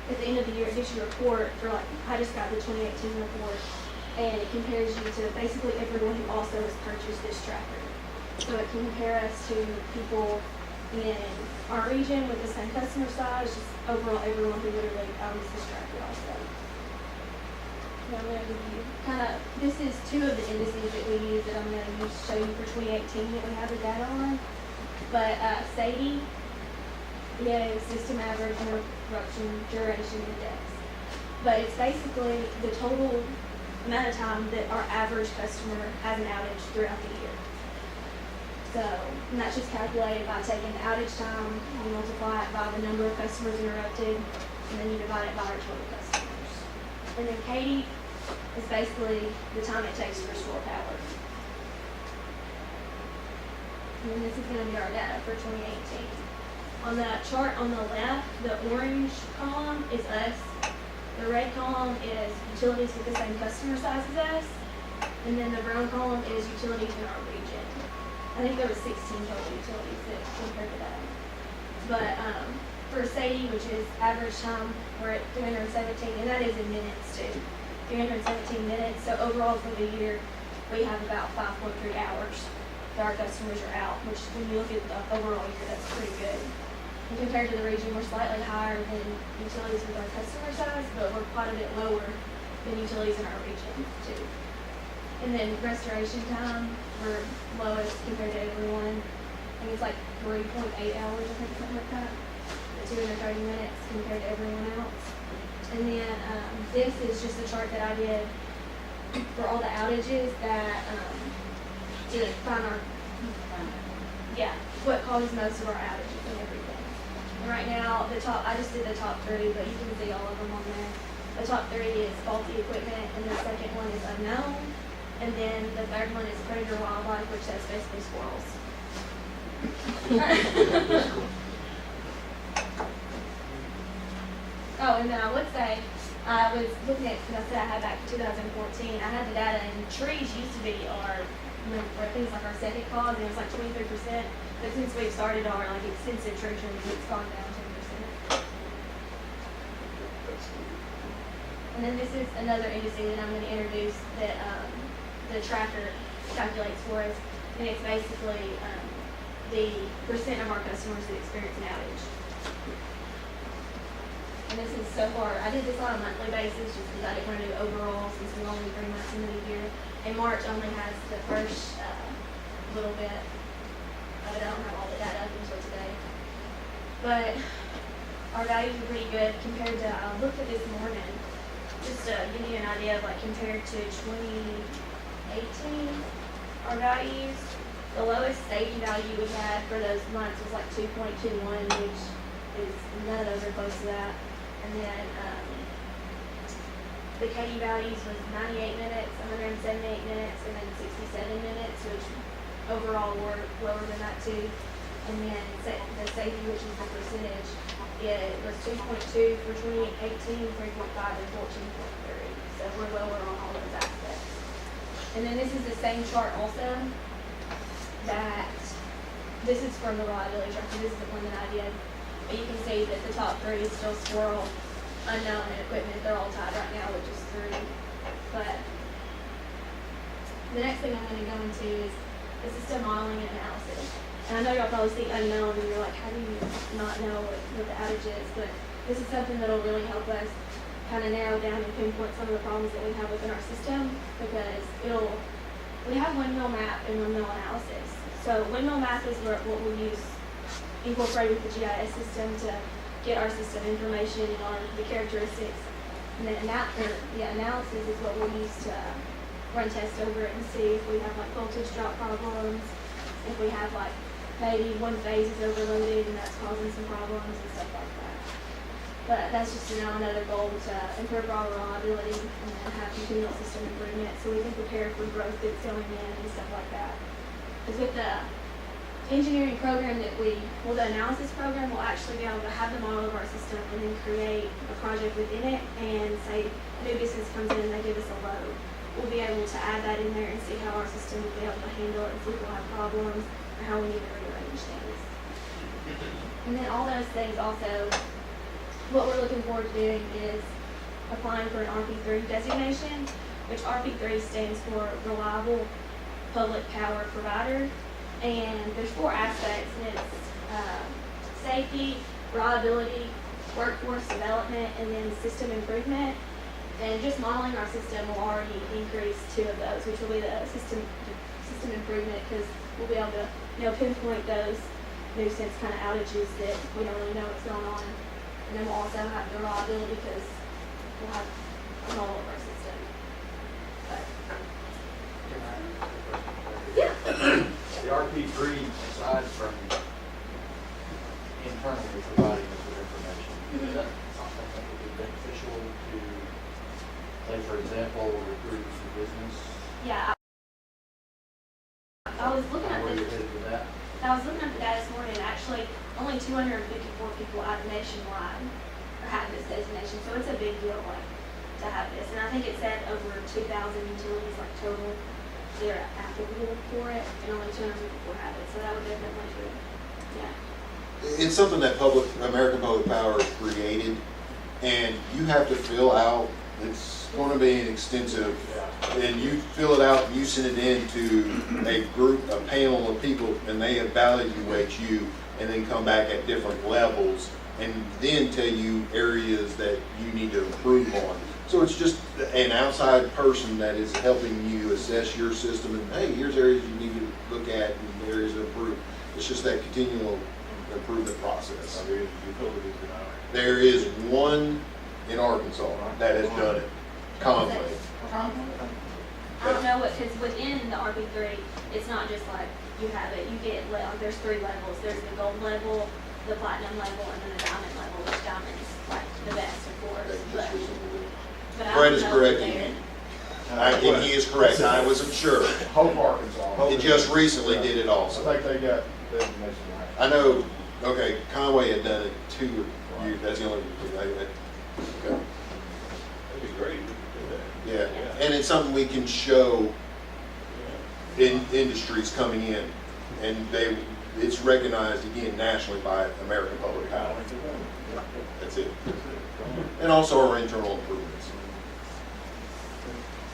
at the end of the year, it gives you a report for like, I just got the 2018 report, and it compares you to basically everyone who also has purchased this tracker. So it can compare us to people in our region with the same customer size, just overall everyone who literally owns this tracker also. Now I'm going to give you kind of, this is two of the indices that we use that I'm going to use to show you for 2018 that we have the data on. But SAIDI is System Average Interruption Duration Index. But it's basically the total amount of time that our average customer has an outage throughout the year. So, and that's just calculated by taking the outage time, you multiply it by the number of customers interrupted, and then you divide it by our total customers. And then Katie is basically the time it takes to restore power. And then this is going to be our data for 2018. On the chart on the left, the orange column is us. The red column is utilities with the same customer size as us. And then the brown column is utilities in our region. I think there were 16 total utilities that compared to that. But for SAIDI, which is average time, we're at 317, and that is in minutes too. 317 minutes. So overall for the year, we have about 5.3 hours that our customers are out, which when you look at the overall year, that's pretty good. And compared to the region, we're slightly higher than utilities with our customer size, but we're quite a bit lower than utilities in our region too. And then restoration time, we're lowest compared to everyone. I think it's like 3.8 hours, I think, something like that. 230 minutes compared to everyone else. And then this is just a chart that I did for all the outages that to find our, what causes most of our outages and everything. And right now, the top, I just did the top 3, but you can see all of them on there. The top 3 is faulty equipment, and the second one is unknown. And then the third one is predator wildlife, which that's basically squirrels. Oh, and then I would say, I was looking at, because I said I had back in 2014, I had the data, and trees used to be our, things like our second cause, and it was like 23%. But since we've started our like extensive treatments, it's gone down 10%. And then this is another indice that I'm gonna introduce that, the tracker calculates for us. And it's basically, the percent of our customers that experience an outage. And this is so far, I did this on a monthly basis just because I didn't want to do overall since we're only 3 months into the year. And March only has the first, little bit of it. I don't have all the data up until today. But our values are pretty good compared to, I looked at this morning, just to give you an idea of like compared to 2018, our values, the lowest safety value we had for those months was like 2.21, which is, none of those are close to that. And then, the KD values was 98 minutes, 178 minutes, and then 67 minutes, which overall were lower than that too. And then the safety, which is the percentage, it was 2.2 for 2018, 3.5, and 14.3. So we're lower on all those aspects. And then this is the same chart also, that this is from the reliability tracker. This is the one that I did. But you can see that the top 3 is still squirrel, unknown, and equipment. They're all tied right now, which is 3. But the next thing I'm going to go into is the system modeling and analysis. And I know y'all probably see unknown and you're like, how do you not know what the outage is? But this is something that'll really help us kind of narrow down and pinpoint some of the problems that we have within our system, because we have windmill map and windmill analysis. So windmill map is what we'll use, incorporate with the GIS system to get our system information on the characteristics. And then analysis is what we'll use to run tests over it and see if we have like voltage drop problems, if we have like maybe one phase is overloaded and that's causing some problems and stuff like that. But that's just another goal to improve our reliability and then have continual system improvement so we can prepare for growth that's going in and stuff like that. Because with the engineering program the analysis program, we'll actually be able to have the model of our system and then create a project within it, and say a new business comes in and they give us a load. We'll be able to add that in there and see how our system will be able to handle it, and see if we'll have problems or how we need to rearrange things. And then all those things also, what we're looking forward to doing is applying for an RP3 designation, which RP3 stands for Reliable Public Power Provider. And there's 4 aspects, and it's safety, reliability, workforce development, and then system improvement. And just modeling our system will already increase 2 of those, which will be the system improvement, because we'll be able to pinpoint those nuisance kind of outages that we don't really know what's going on. And then we'll also have the reliability, because we'll have a model of our system. But, yeah. The RP3, aside from internally providing us with information, is that something that would be beneficial to, say, for example, recruiting new business? Yeah. I was looking at Where this. you're headed with that? I was looking at the data this morning, and actually, only 254 people out nationwide have this designation, so it's a big deal, like, to have this. And I think it said over 2,000 utilities, like, total, they're applicable for it, and only 254 have it, so that would definitely be, yeah. It's something that American Public Power created, and you have to fill out, it's going to be an extensive, and you fill it out, and you send it in to a group, a panel of people, and they evaluate you, and then come back at different levels, and then tell you areas that you need to improve on. So it's just an outside person that is helping you assess your system, and hey, here's areas you need to look at and areas to improve. It's just that continual improvement process. There is one in Arkansas that has done it, Conway. I don't know what, because within the RP3, it's not just like you have it, you get, like, there's 3 levels. There's the gold level, the platinum level, and then the diamond level, which diamond's like the best, of course. But I Fred don't is know correcting if me. they're- And he is correct, I wasn't sure. Hope Arkansas. It just recently did it I also. think they got designation right. I know, okay, Conway had done it 2 years, that's the only, okay. That'd be great. Yeah, and it's something we can show in industries coming in, and it's recognized again nationally by American Public Power. That's it. And also our internal improvements.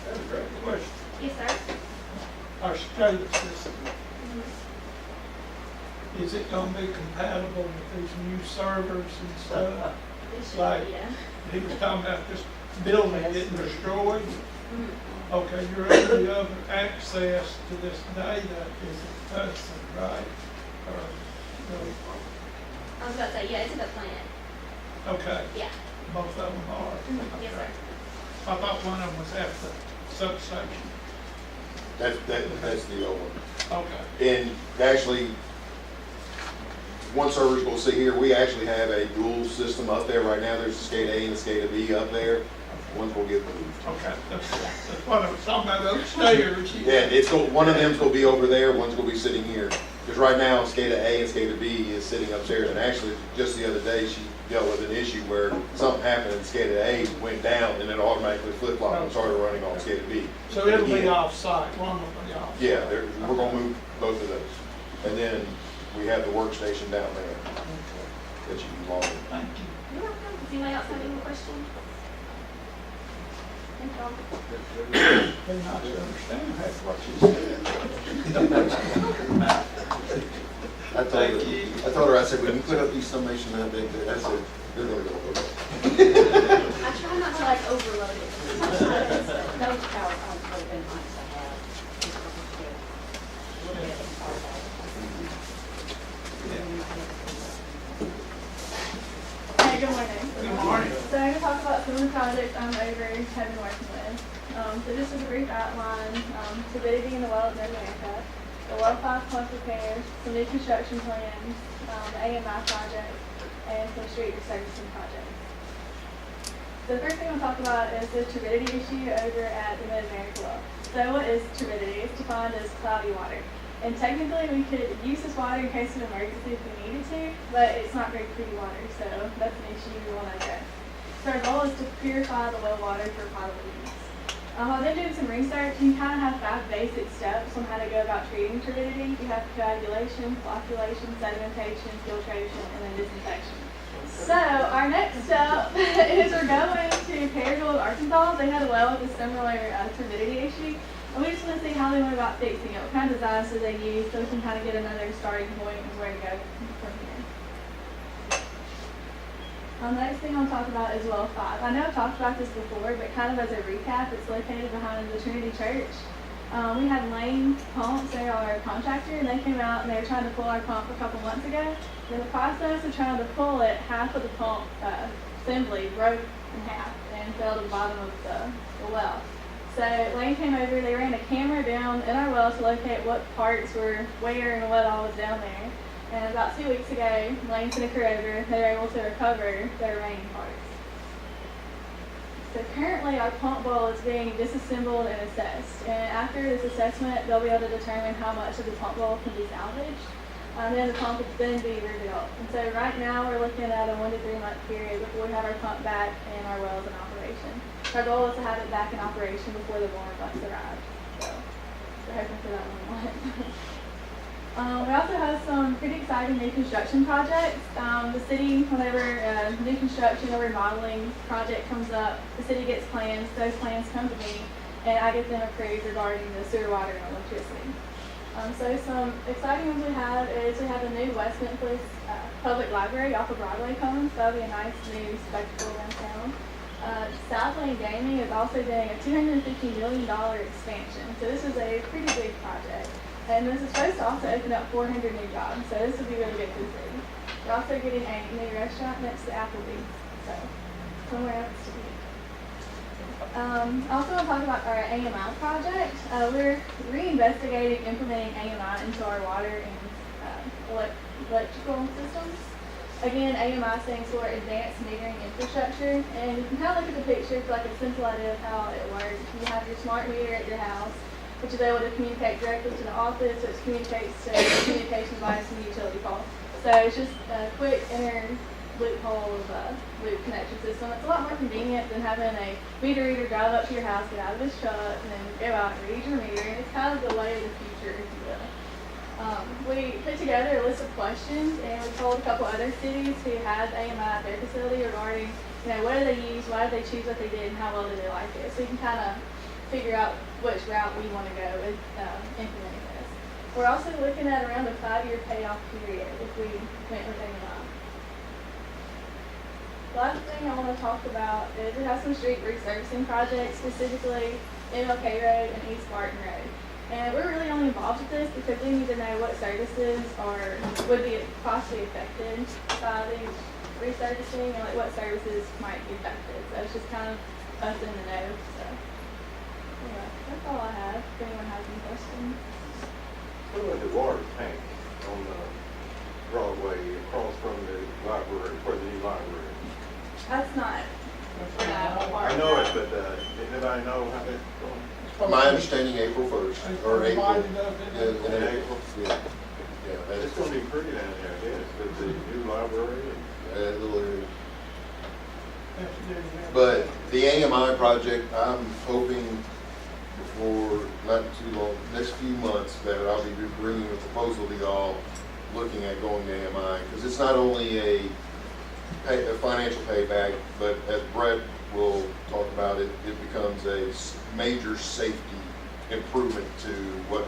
That's a great question. Yes, sir. Our SCADA system, is it gonna be compatible with these new servers and stuff? It should, Right. yeah. He was talking about this building getting destroyed. Mhm. Okay, your only other access to this data is Hudson, right? Or, I was about to say, yeah, it's in the plan. okay, Yeah. both of them are. Yes, sir. I thought one of them was at the substation. That's the old one. Okay. And actually, one server's gonna sit here, we actually have a dual system up there right now, there's a SCADA A and a SCADA B up there, one's gonna get moved. Okay, that's what I was talking about upstairs. Yeah, one of them's gonna be over there, one's gonna be sitting here. Because right now, SCADA A and SCADA B is sitting upstairs, and actually, just the other day, she dealt with an issue where something happened and SCADA A went down and it automatically flip-flopped and started running on SCADA B. So it'll be Again, off-site, one will be off. Yeah, we're gonna move both of those. And then we have the workstation down there that you can log in. Thank you. You're welcome. Does anybody else have any more questions? Thank you all. Be nice to understand half what you said. I told her, I said, when you put up these summations that big, I said, they're gonna go. I try not to like overload it. No power on would have been nice to have. Look at it and talk about Hey, good morning. Good morning. So I'm going to talk about some of the projects have been working with. So just as a brief outline, turbidity in the well at Mid-America, the well 5 pump repair, some new construction plans, the AMI project, and some street resurfacing projects. So the first thing I'll talk about is the turbidity issue over at the Mid-America well. So what is turbidity? It's defined as cloudy water. And technically we could use this water in case of an emergency if we needed to, but it's not very pretty water, so that's an issue we want to address. So our goal is to purify the well water for potable use. I've been doing some research, and you kind of have 5 basic steps on how to go about treating turbidity. You have coagulation, flocculation, sedimentation, filtration, and then disinfection. So our next step is we're going to Perryville, Arkansas. They had a well with a similar turbidity issue. And we just want to see how they went about fixing it, what kind of designs did they use, so we can kind of get another starting point of where to go from here. The next thing I'll talk about is well 5. I know I've talked about this before, but kind of as a recap, it's located behind the Trinity Church. We had Lane Pumps, they're our contractor, and they came out and they were trying to pull our pump a couple months ago. In the process of trying to pull it, half of the pump assembly broke in half and fell to the bottom of the well. So Lane came over, they ran a camera down in our well to locate what parts were where and what all was down there. And about 2 weeks ago, Lane sent a crew over, they were able to recover the remaining parts. So currently our pump bowl is being disassembled and assessed. And after this assessment, they'll be able to determine how much of the pump bowl can be salvaged. Then the pump will then be rebuilt. And so right now we're looking at a 1 to 3 month period before we have our pump back and our wells in operation. Our goal is to have it back in operation before the warmer months arrive. So we're hoping for that 1 month. We also have some pretty exciting new construction projects. The city, whenever a new construction or remodeling project comes up, the city gets plans. Those plans come to me, and I get them approved regarding the sewer, water, and electricity. So some exciting ones we have is we have the new West Memphis Public Library off of Broadway coming, so that'll be a nice new spectacle downtown. Southland Gaming is also doing a $250 million expansion, so this is a pretty big project. And this is supposed to also open up 400 new jobs, so this will be really good for the city. We're also getting a new restaurant next to Applebee's, so somewhere else to eat. I also want to talk about our AMI project. We're reinvestigating implementing AMI into our water and electrical systems. Again, AMI stands for Advanced Metering Infrastructure, and you can kind of look at the picture for like a simple idea of how it works. You have your smart meter at your house, which is able to communicate directly to the office, which communicates to the communication device and the utility pole. So it's just a quick inner loophole of a loop connection system. It's a lot more convenient than having a meter reader drive up to your house, get out of his truck, and then go out and read your meter. And it's kind of the way of the future, if you will. We put together a list of questions and we told a couple other cities who had AMI at their facility regarding, what do they use, why did they choose what they did, and how well do they like it. So you can kind of figure out which route we want to go with implementing this. We're also looking at around a 5-year payoff period if we went with AMI. Last thing I want to talk about is we have some street resurfacing projects, specifically MLK Road and East Barton Road. And we're really only involved with this because we need to know what services would be possibly affected by these resurfacing and like what services might be affected. So it's just kind of us in the know. So yeah, that's all I have. If anyone has any questions. What about the water tank on Broadway across from the library, where the new library? That's not. I know it, but did anybody know how that's going? My understanding, April 1st, or April. Divided up Yeah, into- in April, yeah. Yeah, It's gonna be pretty down there, I guess, with the new library and that little area. that's good. But the AMI project, I'm hoping before not too long, next few months, that I'll be bringing a proposal to y'all looking at going to AMI, because it's not only a financial payback, but as Brett will talk about it, it becomes a major safety improvement to what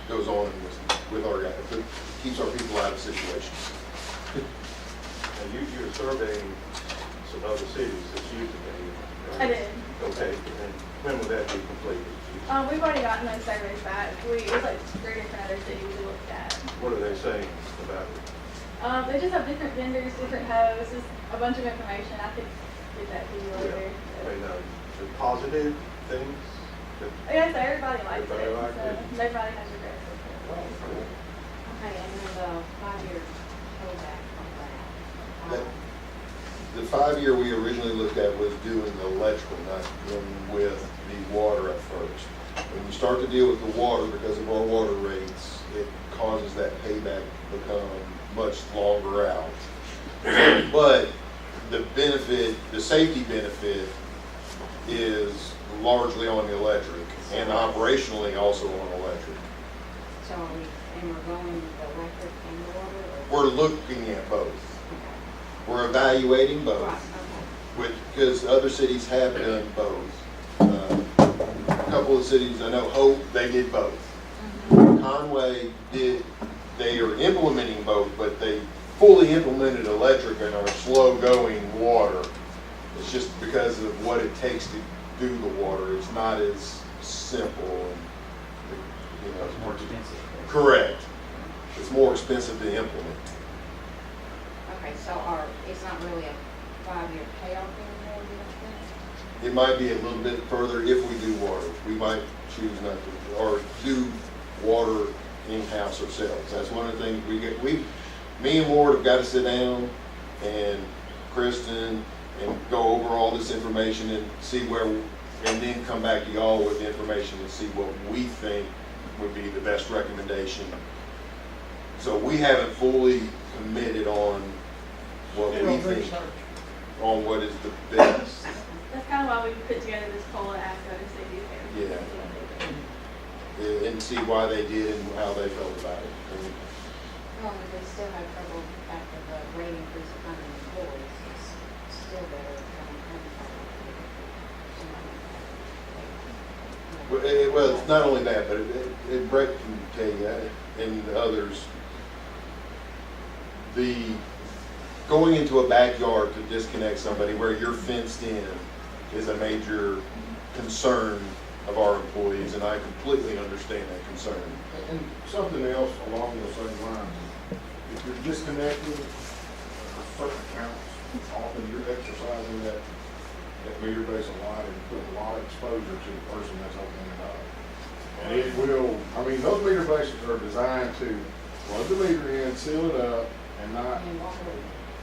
goes on with our guys. It keeps our people out of situations. And you're surveying some other cities that's using it. I did. Okay, and when will that be completed? We've already gotten those surveys back. It's like 3 different other cities we looked at. What are they saying about it? They just have different vendors, different hosts, just a bunch of information. I could get that to you later. I mean, the positive things? Yeah, so everybody likes Everybody it. likes So it. everybody has regrets with it. Okay, and then the 5-year payback on that. That- The 5-year we originally looked at was doing the electrical, not dealing with the water at first. When you start to deal with the water, because of our water rates, it causes that payback to become much longer out. But the benefit, the safety benefit is largely on the electric and operationally also on electric. So and we're going with the electric and the water? We're looking at both. We're evaluating both. Right, okay. Because other cities have done both. A couple of cities, I know Hope, they did both. Conway they are implementing both, but they fully implemented electric and are slow-going water. It's just because of what it takes to do the water. It's not as simple and, It's more expensive. Correct. It's more expensive to implement. Okay, so it's not really a 5-year payoff anymore, you don't think? It might be a little bit further if we do water. We might choose not to, or do water in-house ourselves. That's one of the things me and Ward have got to sit down, and Kristen, and go over all this information and see and then come back to y'all with the information and see what we think would be the best recommendation. So we haven't fully committed on what we think, on what is the best. That's kind of why we put together this poll to ask other cities. Yeah. And see why they did and how they felt about it. Well, if they still have trouble after the rate increase of 100 employees, it's still better than Well, it's not only that, but Brett can tell you that, and others, going into a backyard to disconnect somebody where you're fenced in is a major concern of our employees, and I completely understand that concern. And something else along the same lines, if you're disconnecting certain accounts, often you're exercising that meter base a lot and put a lot of exposure to the person that's opening it up. And it will, those meter bases are designed to plug the meter in, seal it up, and not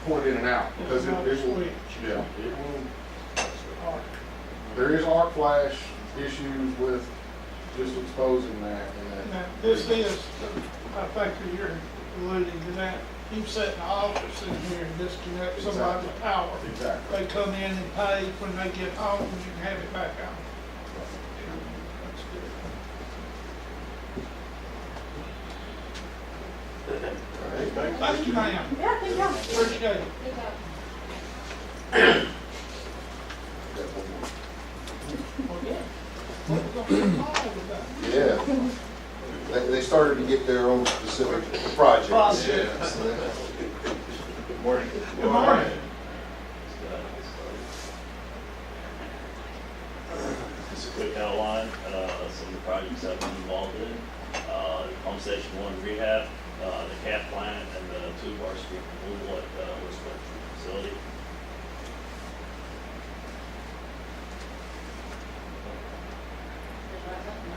pour it in and out, because it will, yeah, it will. There is arc flash issues with just exposing that. Now, this is, I think that you're alluding to that. You sit in the office in here and disconnect somebody's power. Exactly. They come in and pay when they get home, and you can have it back on. That's good. Thank you, ma'am. Yeah, thank y'all. Appreciate it. Good job. Yeah. They started to get their own specific projects. Good morning. Just a quick outline, some of the projects I've been involved in. Pump Station 1 rehab, the cat plant, and the 2 bar street removal at the wastewater treatment facility.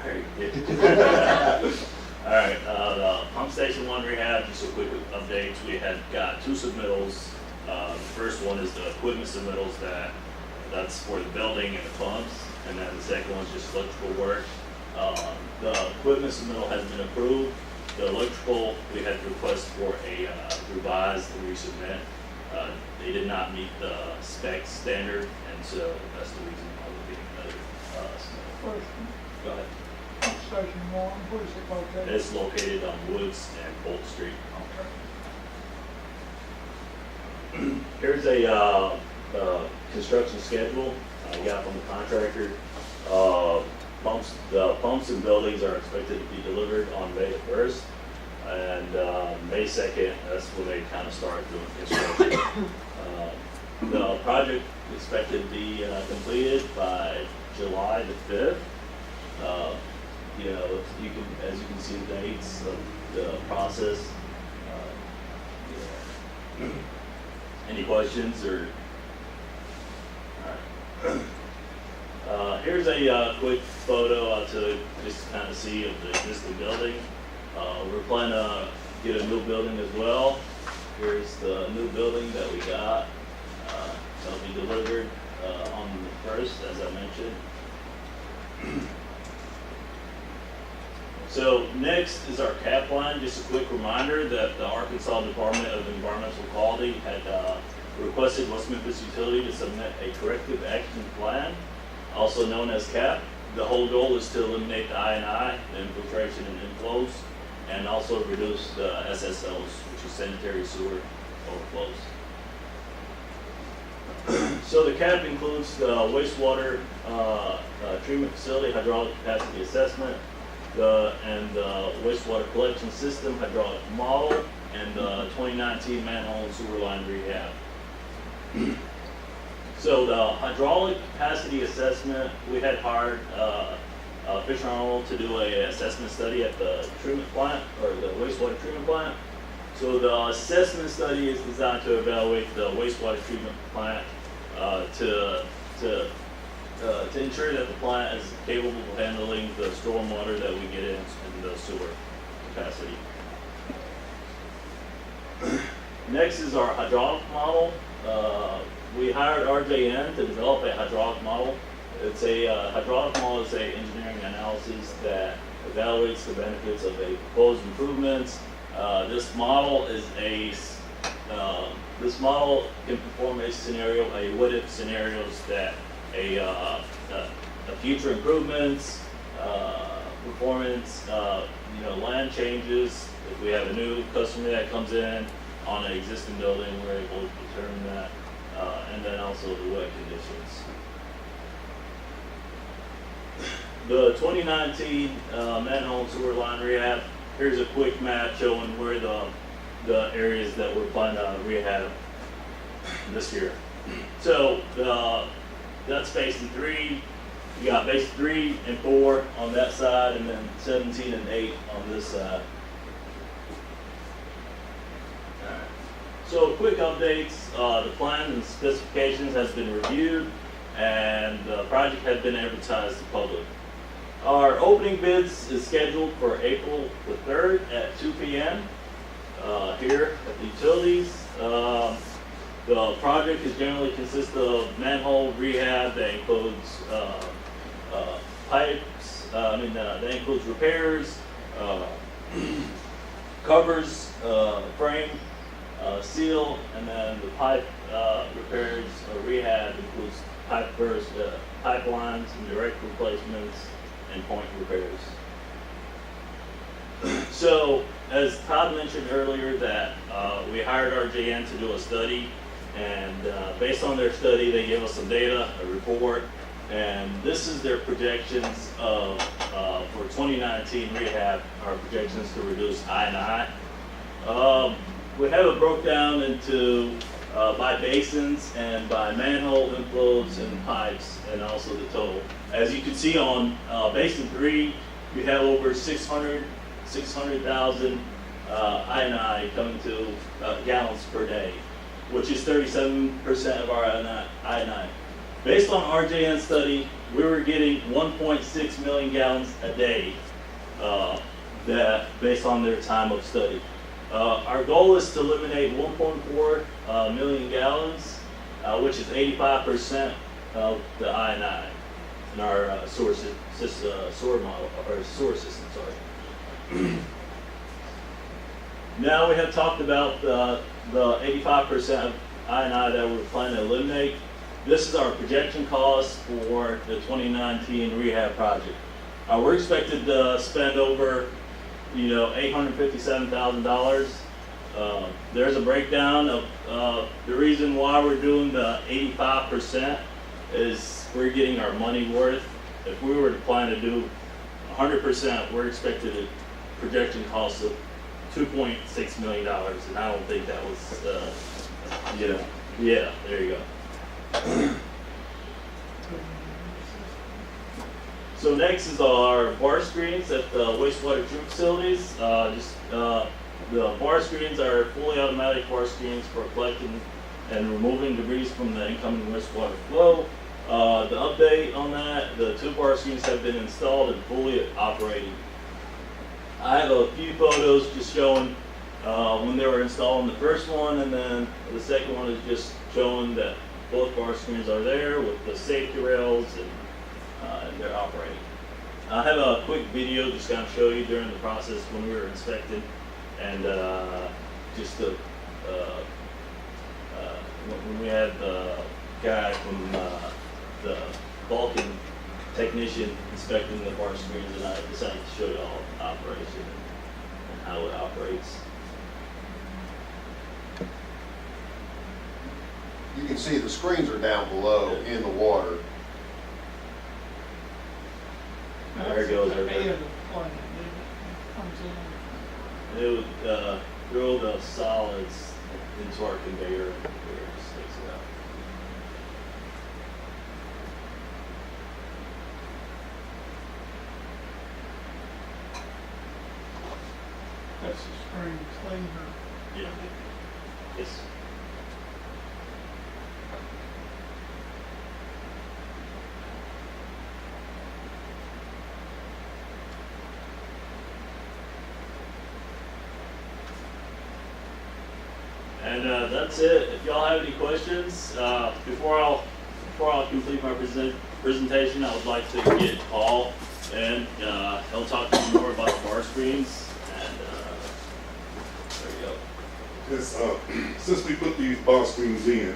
Very good. All right, the Pump Station 1 rehab, just a quick update. We had got 2 submittals. The first one is the equipment submittals that's for the building and the pumps, and then the second one's just electrical work. The equipment submittal has been approved. The electrical, we had to request for a revised resubmit. They did not meet the specs standard, and so that's the reason why we're getting another submittal. Question, Go ahead. pump station 1, where is it located? It's located on Woods and Bolt Street. Okay. Here's a construction schedule I got from the contractor. The pumps and buildings are expected to be delivered on May the 1st. And May 2nd, that's when they kind of start doing construction. The project is expected to be completed by July the 5th. You know, as you can see the dates of the process. Yeah. Any questions or? All right. Here's a quick photo to just kind of see of the existing building. We're planning to get a new building as well. Here's the new building that we got. That'll be delivered on the 1st, as I mentioned. So next is our cap line. Just a quick reminder that the Arkansas Department of Environmental Quality had requested West Memphis Utility to submit a corrective action plan, also known as CAP. The whole goal is to eliminate the I&I, the infiltration and inflows, and also reduce the SSOs, which is sanitary sewer overflows. So the CAP includes the wastewater treatment facility hydraulic capacity assessment, and the wastewater collection system hydraulic model, and the 2019 manhole and sewer line rehab. So the hydraulic capacity assessment, we had hired Fisher Arnold to do a assessment study at the treatment plant, or the wastewater treatment plant. So the assessment study is designed to evaluate the wastewater treatment plant to ensure that the plant is capable of handling the stormwater that we get in the sewer capacity. Next is our hydraulic model. We hired RJN to develop a hydraulic model. It's a hydraulic model is a engineering analysis that evaluates the benefits of a proposed improvements. This model can perform a scenario, a what-if scenarios that a future improvements, performance, land changes. If we have a new customer that comes in on an existing building, we're able to determine that, and then also the wet conditions. The 2019 manhole and sewer line rehab. Here's a quick map showing where the areas that we're planning on rehab this year. So that's basin 3. You got basin 3 and 4 on that side, and then 17 and 8 on this side. Alright. So quick updates. The plan and specifications has been reviewed, and the project has been advertised to public. Our opening bids is scheduled for April the 3rd at 2 p.m. Here at the utilities. The project is generally consists of manhole rehab that includes pipes. That includes repairs, covers, frame, seal, and then the pipe repairs rehab includes pipe burst, pipelines and direct replacements and point repairs. So, as Todd mentioned earlier, that we hired RJN to do a study, and based on their study, they gave us some data, a report, and this is their projections of for 2019 rehab, our projections to reduce I&I. We have it broke down into by basins and by manhole inflows and pipes, and also the total. As you can see on basin 3, you have over 600,000 I&I coming to gallons per day, which is 37% of our I&I. Based on RJN study, we were getting 1.6 million gallons a day, that based on their time of study. Our goal is to eliminate 1.4 million gallons, which is 85% of the I&I in our sewer model, or sewer system, sorry. Now we have talked about the 85% of I&I that we're planning to eliminate. This is our projection cost for the 2019 rehab project. We're expected to spend over, $857,000. There's a breakdown of the reason why we're doing the 85% is we're getting our money worth. If we were to plan to do 100%, we're expected a projection cost of $2.6 million, and I don't think that was, yeah, there you go. So next is our bar screens at the wastewater treatment facilities. The bar screens are fully automatic bar screens for collecting and removing debris from the incoming wastewater flow. The update on that, the 2 bar screens have been installed and fully operating. I have a few photos just showing when they were installing the first one, and then the second one is just showing that both bar screens are there with the safety rails, and they're operating. I have a quick video just kind of show you during the process when we were inspected, and just the when we had the guy from the Vulcan technician inspecting the bar screens, and I decided to show you all the operation and how it operates. You can see the screens are down below in the water. There it goes. The end of the plan, it comes in. It would throw the solids into our conveyor, and the conveyor just takes it out. That's the spring cleaner. Yeah. Yes. And that's it. If y'all have any questions, before I'll complete my presentation, I would like to get Paul, and he'll talk to you more about the bar screens. And there we go. Yes, since we put these bar screens in,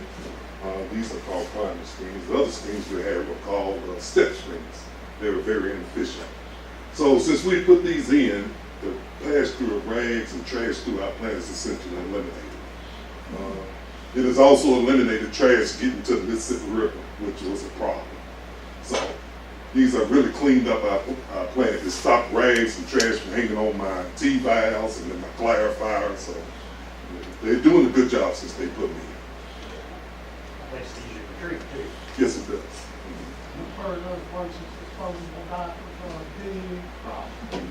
these are called climate screens. The other screens we had were called step screens. They were very inefficient. So since we put these in, the pass-through of rags and trash through our plant is essentially eliminated. It has also eliminated trash getting to the Mississippi River, which was a problem. So these are really cleaned up our plant. It stopped rags and trash from hanging on my T-valves and then my clarifier. So they're doing a good job since they put me in. Makes it easier to treat too. Yes, it does. I've heard other places disposable diapers are a big problem.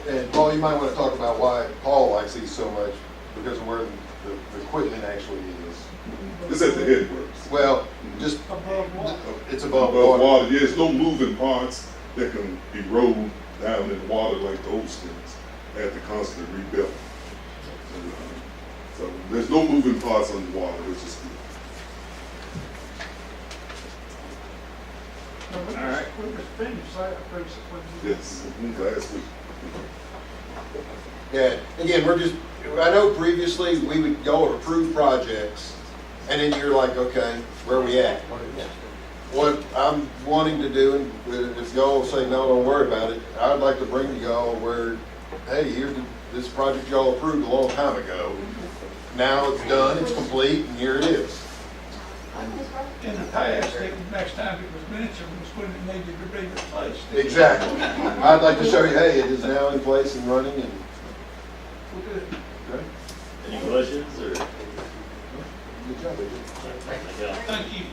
And Paul, you might want to talk about why Paul likes these so much, because of where the equipment actually is. It's at the headworks. Well, just, Above water. it's above Above water. water, there's no moving parts that can erode down in the water like those things. They have to constantly rebuild. And, so there's no moving parts underwater, which is good. All right. We just finished that recently. Yes, last week. Yeah, again, I know previously y'all would approve projects, and then you're like, okay, where are we at? What I'm wanting to do, and if y'all say no, don't worry about it, I'd like to bring to y'all where hey, here's this project y'all approved a long time ago. Now it's done, it's complete, and here it is. In the past, next time it was mentioned was when it needed to be replaced. Exactly. I'd like to show you, hey, it is now in place and running, and We're good. okay. Any questions or? Good job, AJ. Thank you. Thank you.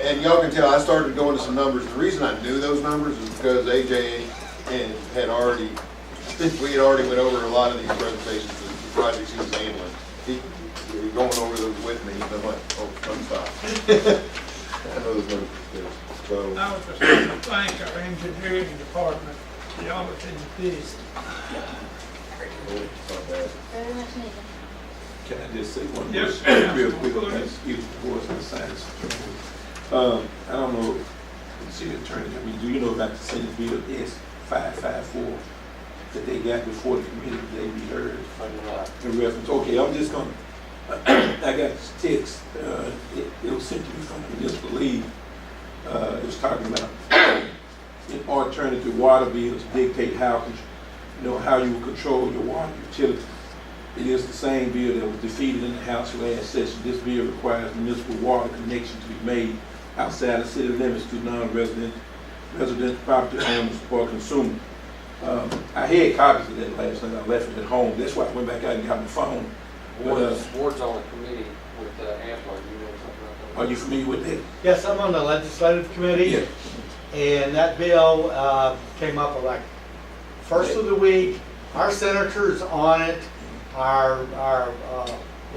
And y'all can tell, I started going to some numbers. The reason I knew those numbers is because AJ had already, we had already went over a lot of these presentations, the projects he was handling. He going over those with me, and I'm like, oh, don't stop. I know those numbers. So, I was just going to thank our engineering department. Y'all have been busy. it's not bad. Very much needed. Can I just say one Yes, word ma'am. real quick? Go ahead. Excuse me, before it's decided. I don't know, the city attorney, I mean, do you know about the Senate Bill S-554 that they got before the committee, they be heard? In reference, okay, I'm just gonna, I got this text, it was sent to me from the municipal league. It was talking about in alternative water bills dictate how, how you will control your water utility. It is the same bill that was defeated in the House last session. This bill requires municipal water connection to be made outside of city limits to non-resident property owners or consumers. I had copies of that last night. I left it at home. That's why I went back out and got my phone. Ward's on a committee with Ampler, you know something about that? Are you familiar with that? Yes, I'm on the legislative committee, Yeah. and that bill came up like first of the week. Our senator's on it, our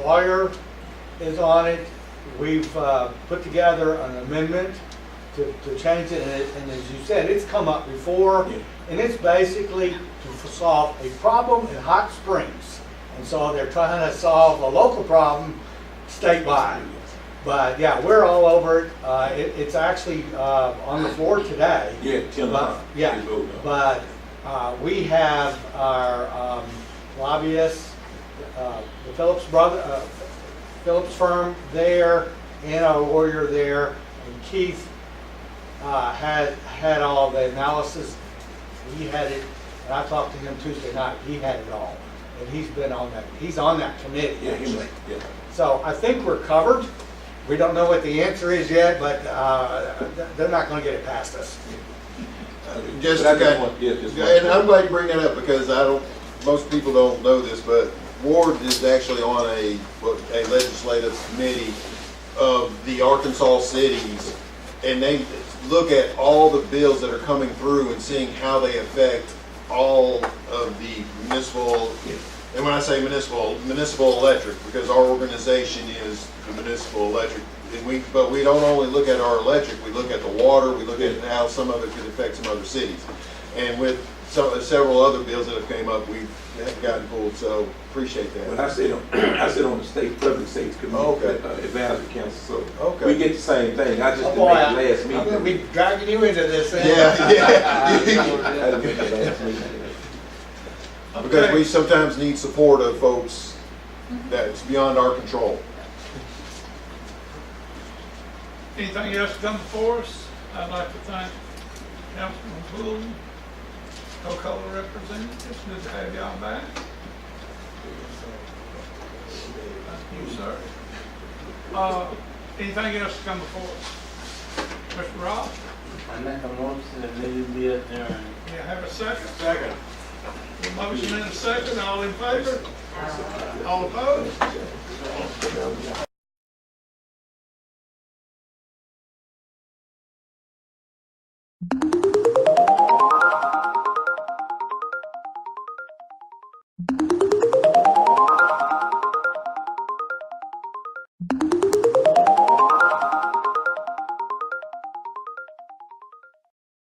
lawyer is on it. We've put together an amendment to change it, and as you said, it's come up before, Yeah. and it's basically to solve a problem in Hot Springs. And so they're trying to solve a local problem statewide. But yeah, we're all over it. It's actually on the floor today. Yeah, Tim. Yeah, but we have our lobbyists, the Phillips firm there, and our lawyer there, and Keith had all the analysis. He had it, and I talked to him Tuesday night. He had it all, and he's on that committee. Yeah, actually. yeah. So I think we're covered. We don't know what the answer is yet, but they're not going to get it past us. Just But I just okay. want- yeah, just And I'm glad you bring that up because most people don't know this, but Ward is actually on a legislative committee of the Arkansas cities, and they look at all the bills that are coming through and seeing how they affect all of the municipal, and when I say municipal electric, because our organization is the municipal electric. But we don't only look at our electric, we look at the water, we look at how some of it could affect some other cities. And with several other bills that have came up, we have gotten pulled, so appreciate that. Well, I sit on the state, public safety committee, Okay. advisory council, so Okay. we get the same thing. I just Oh didn't boy, make the I'm last going to meeting. be dragging you into this. Yeah. I didn't make the last meeting. Because we sometimes need support of folks that's beyond our control. Anything else come before us? I'd like to thank Councilman Poole, co-color representatives. Good to have y'all back. Thank you, sir. Anything else to come before us? Mr. Ross, I make a motion that we be adjourned. you have a second? Second. Motion and a second, all in favor? All opposed?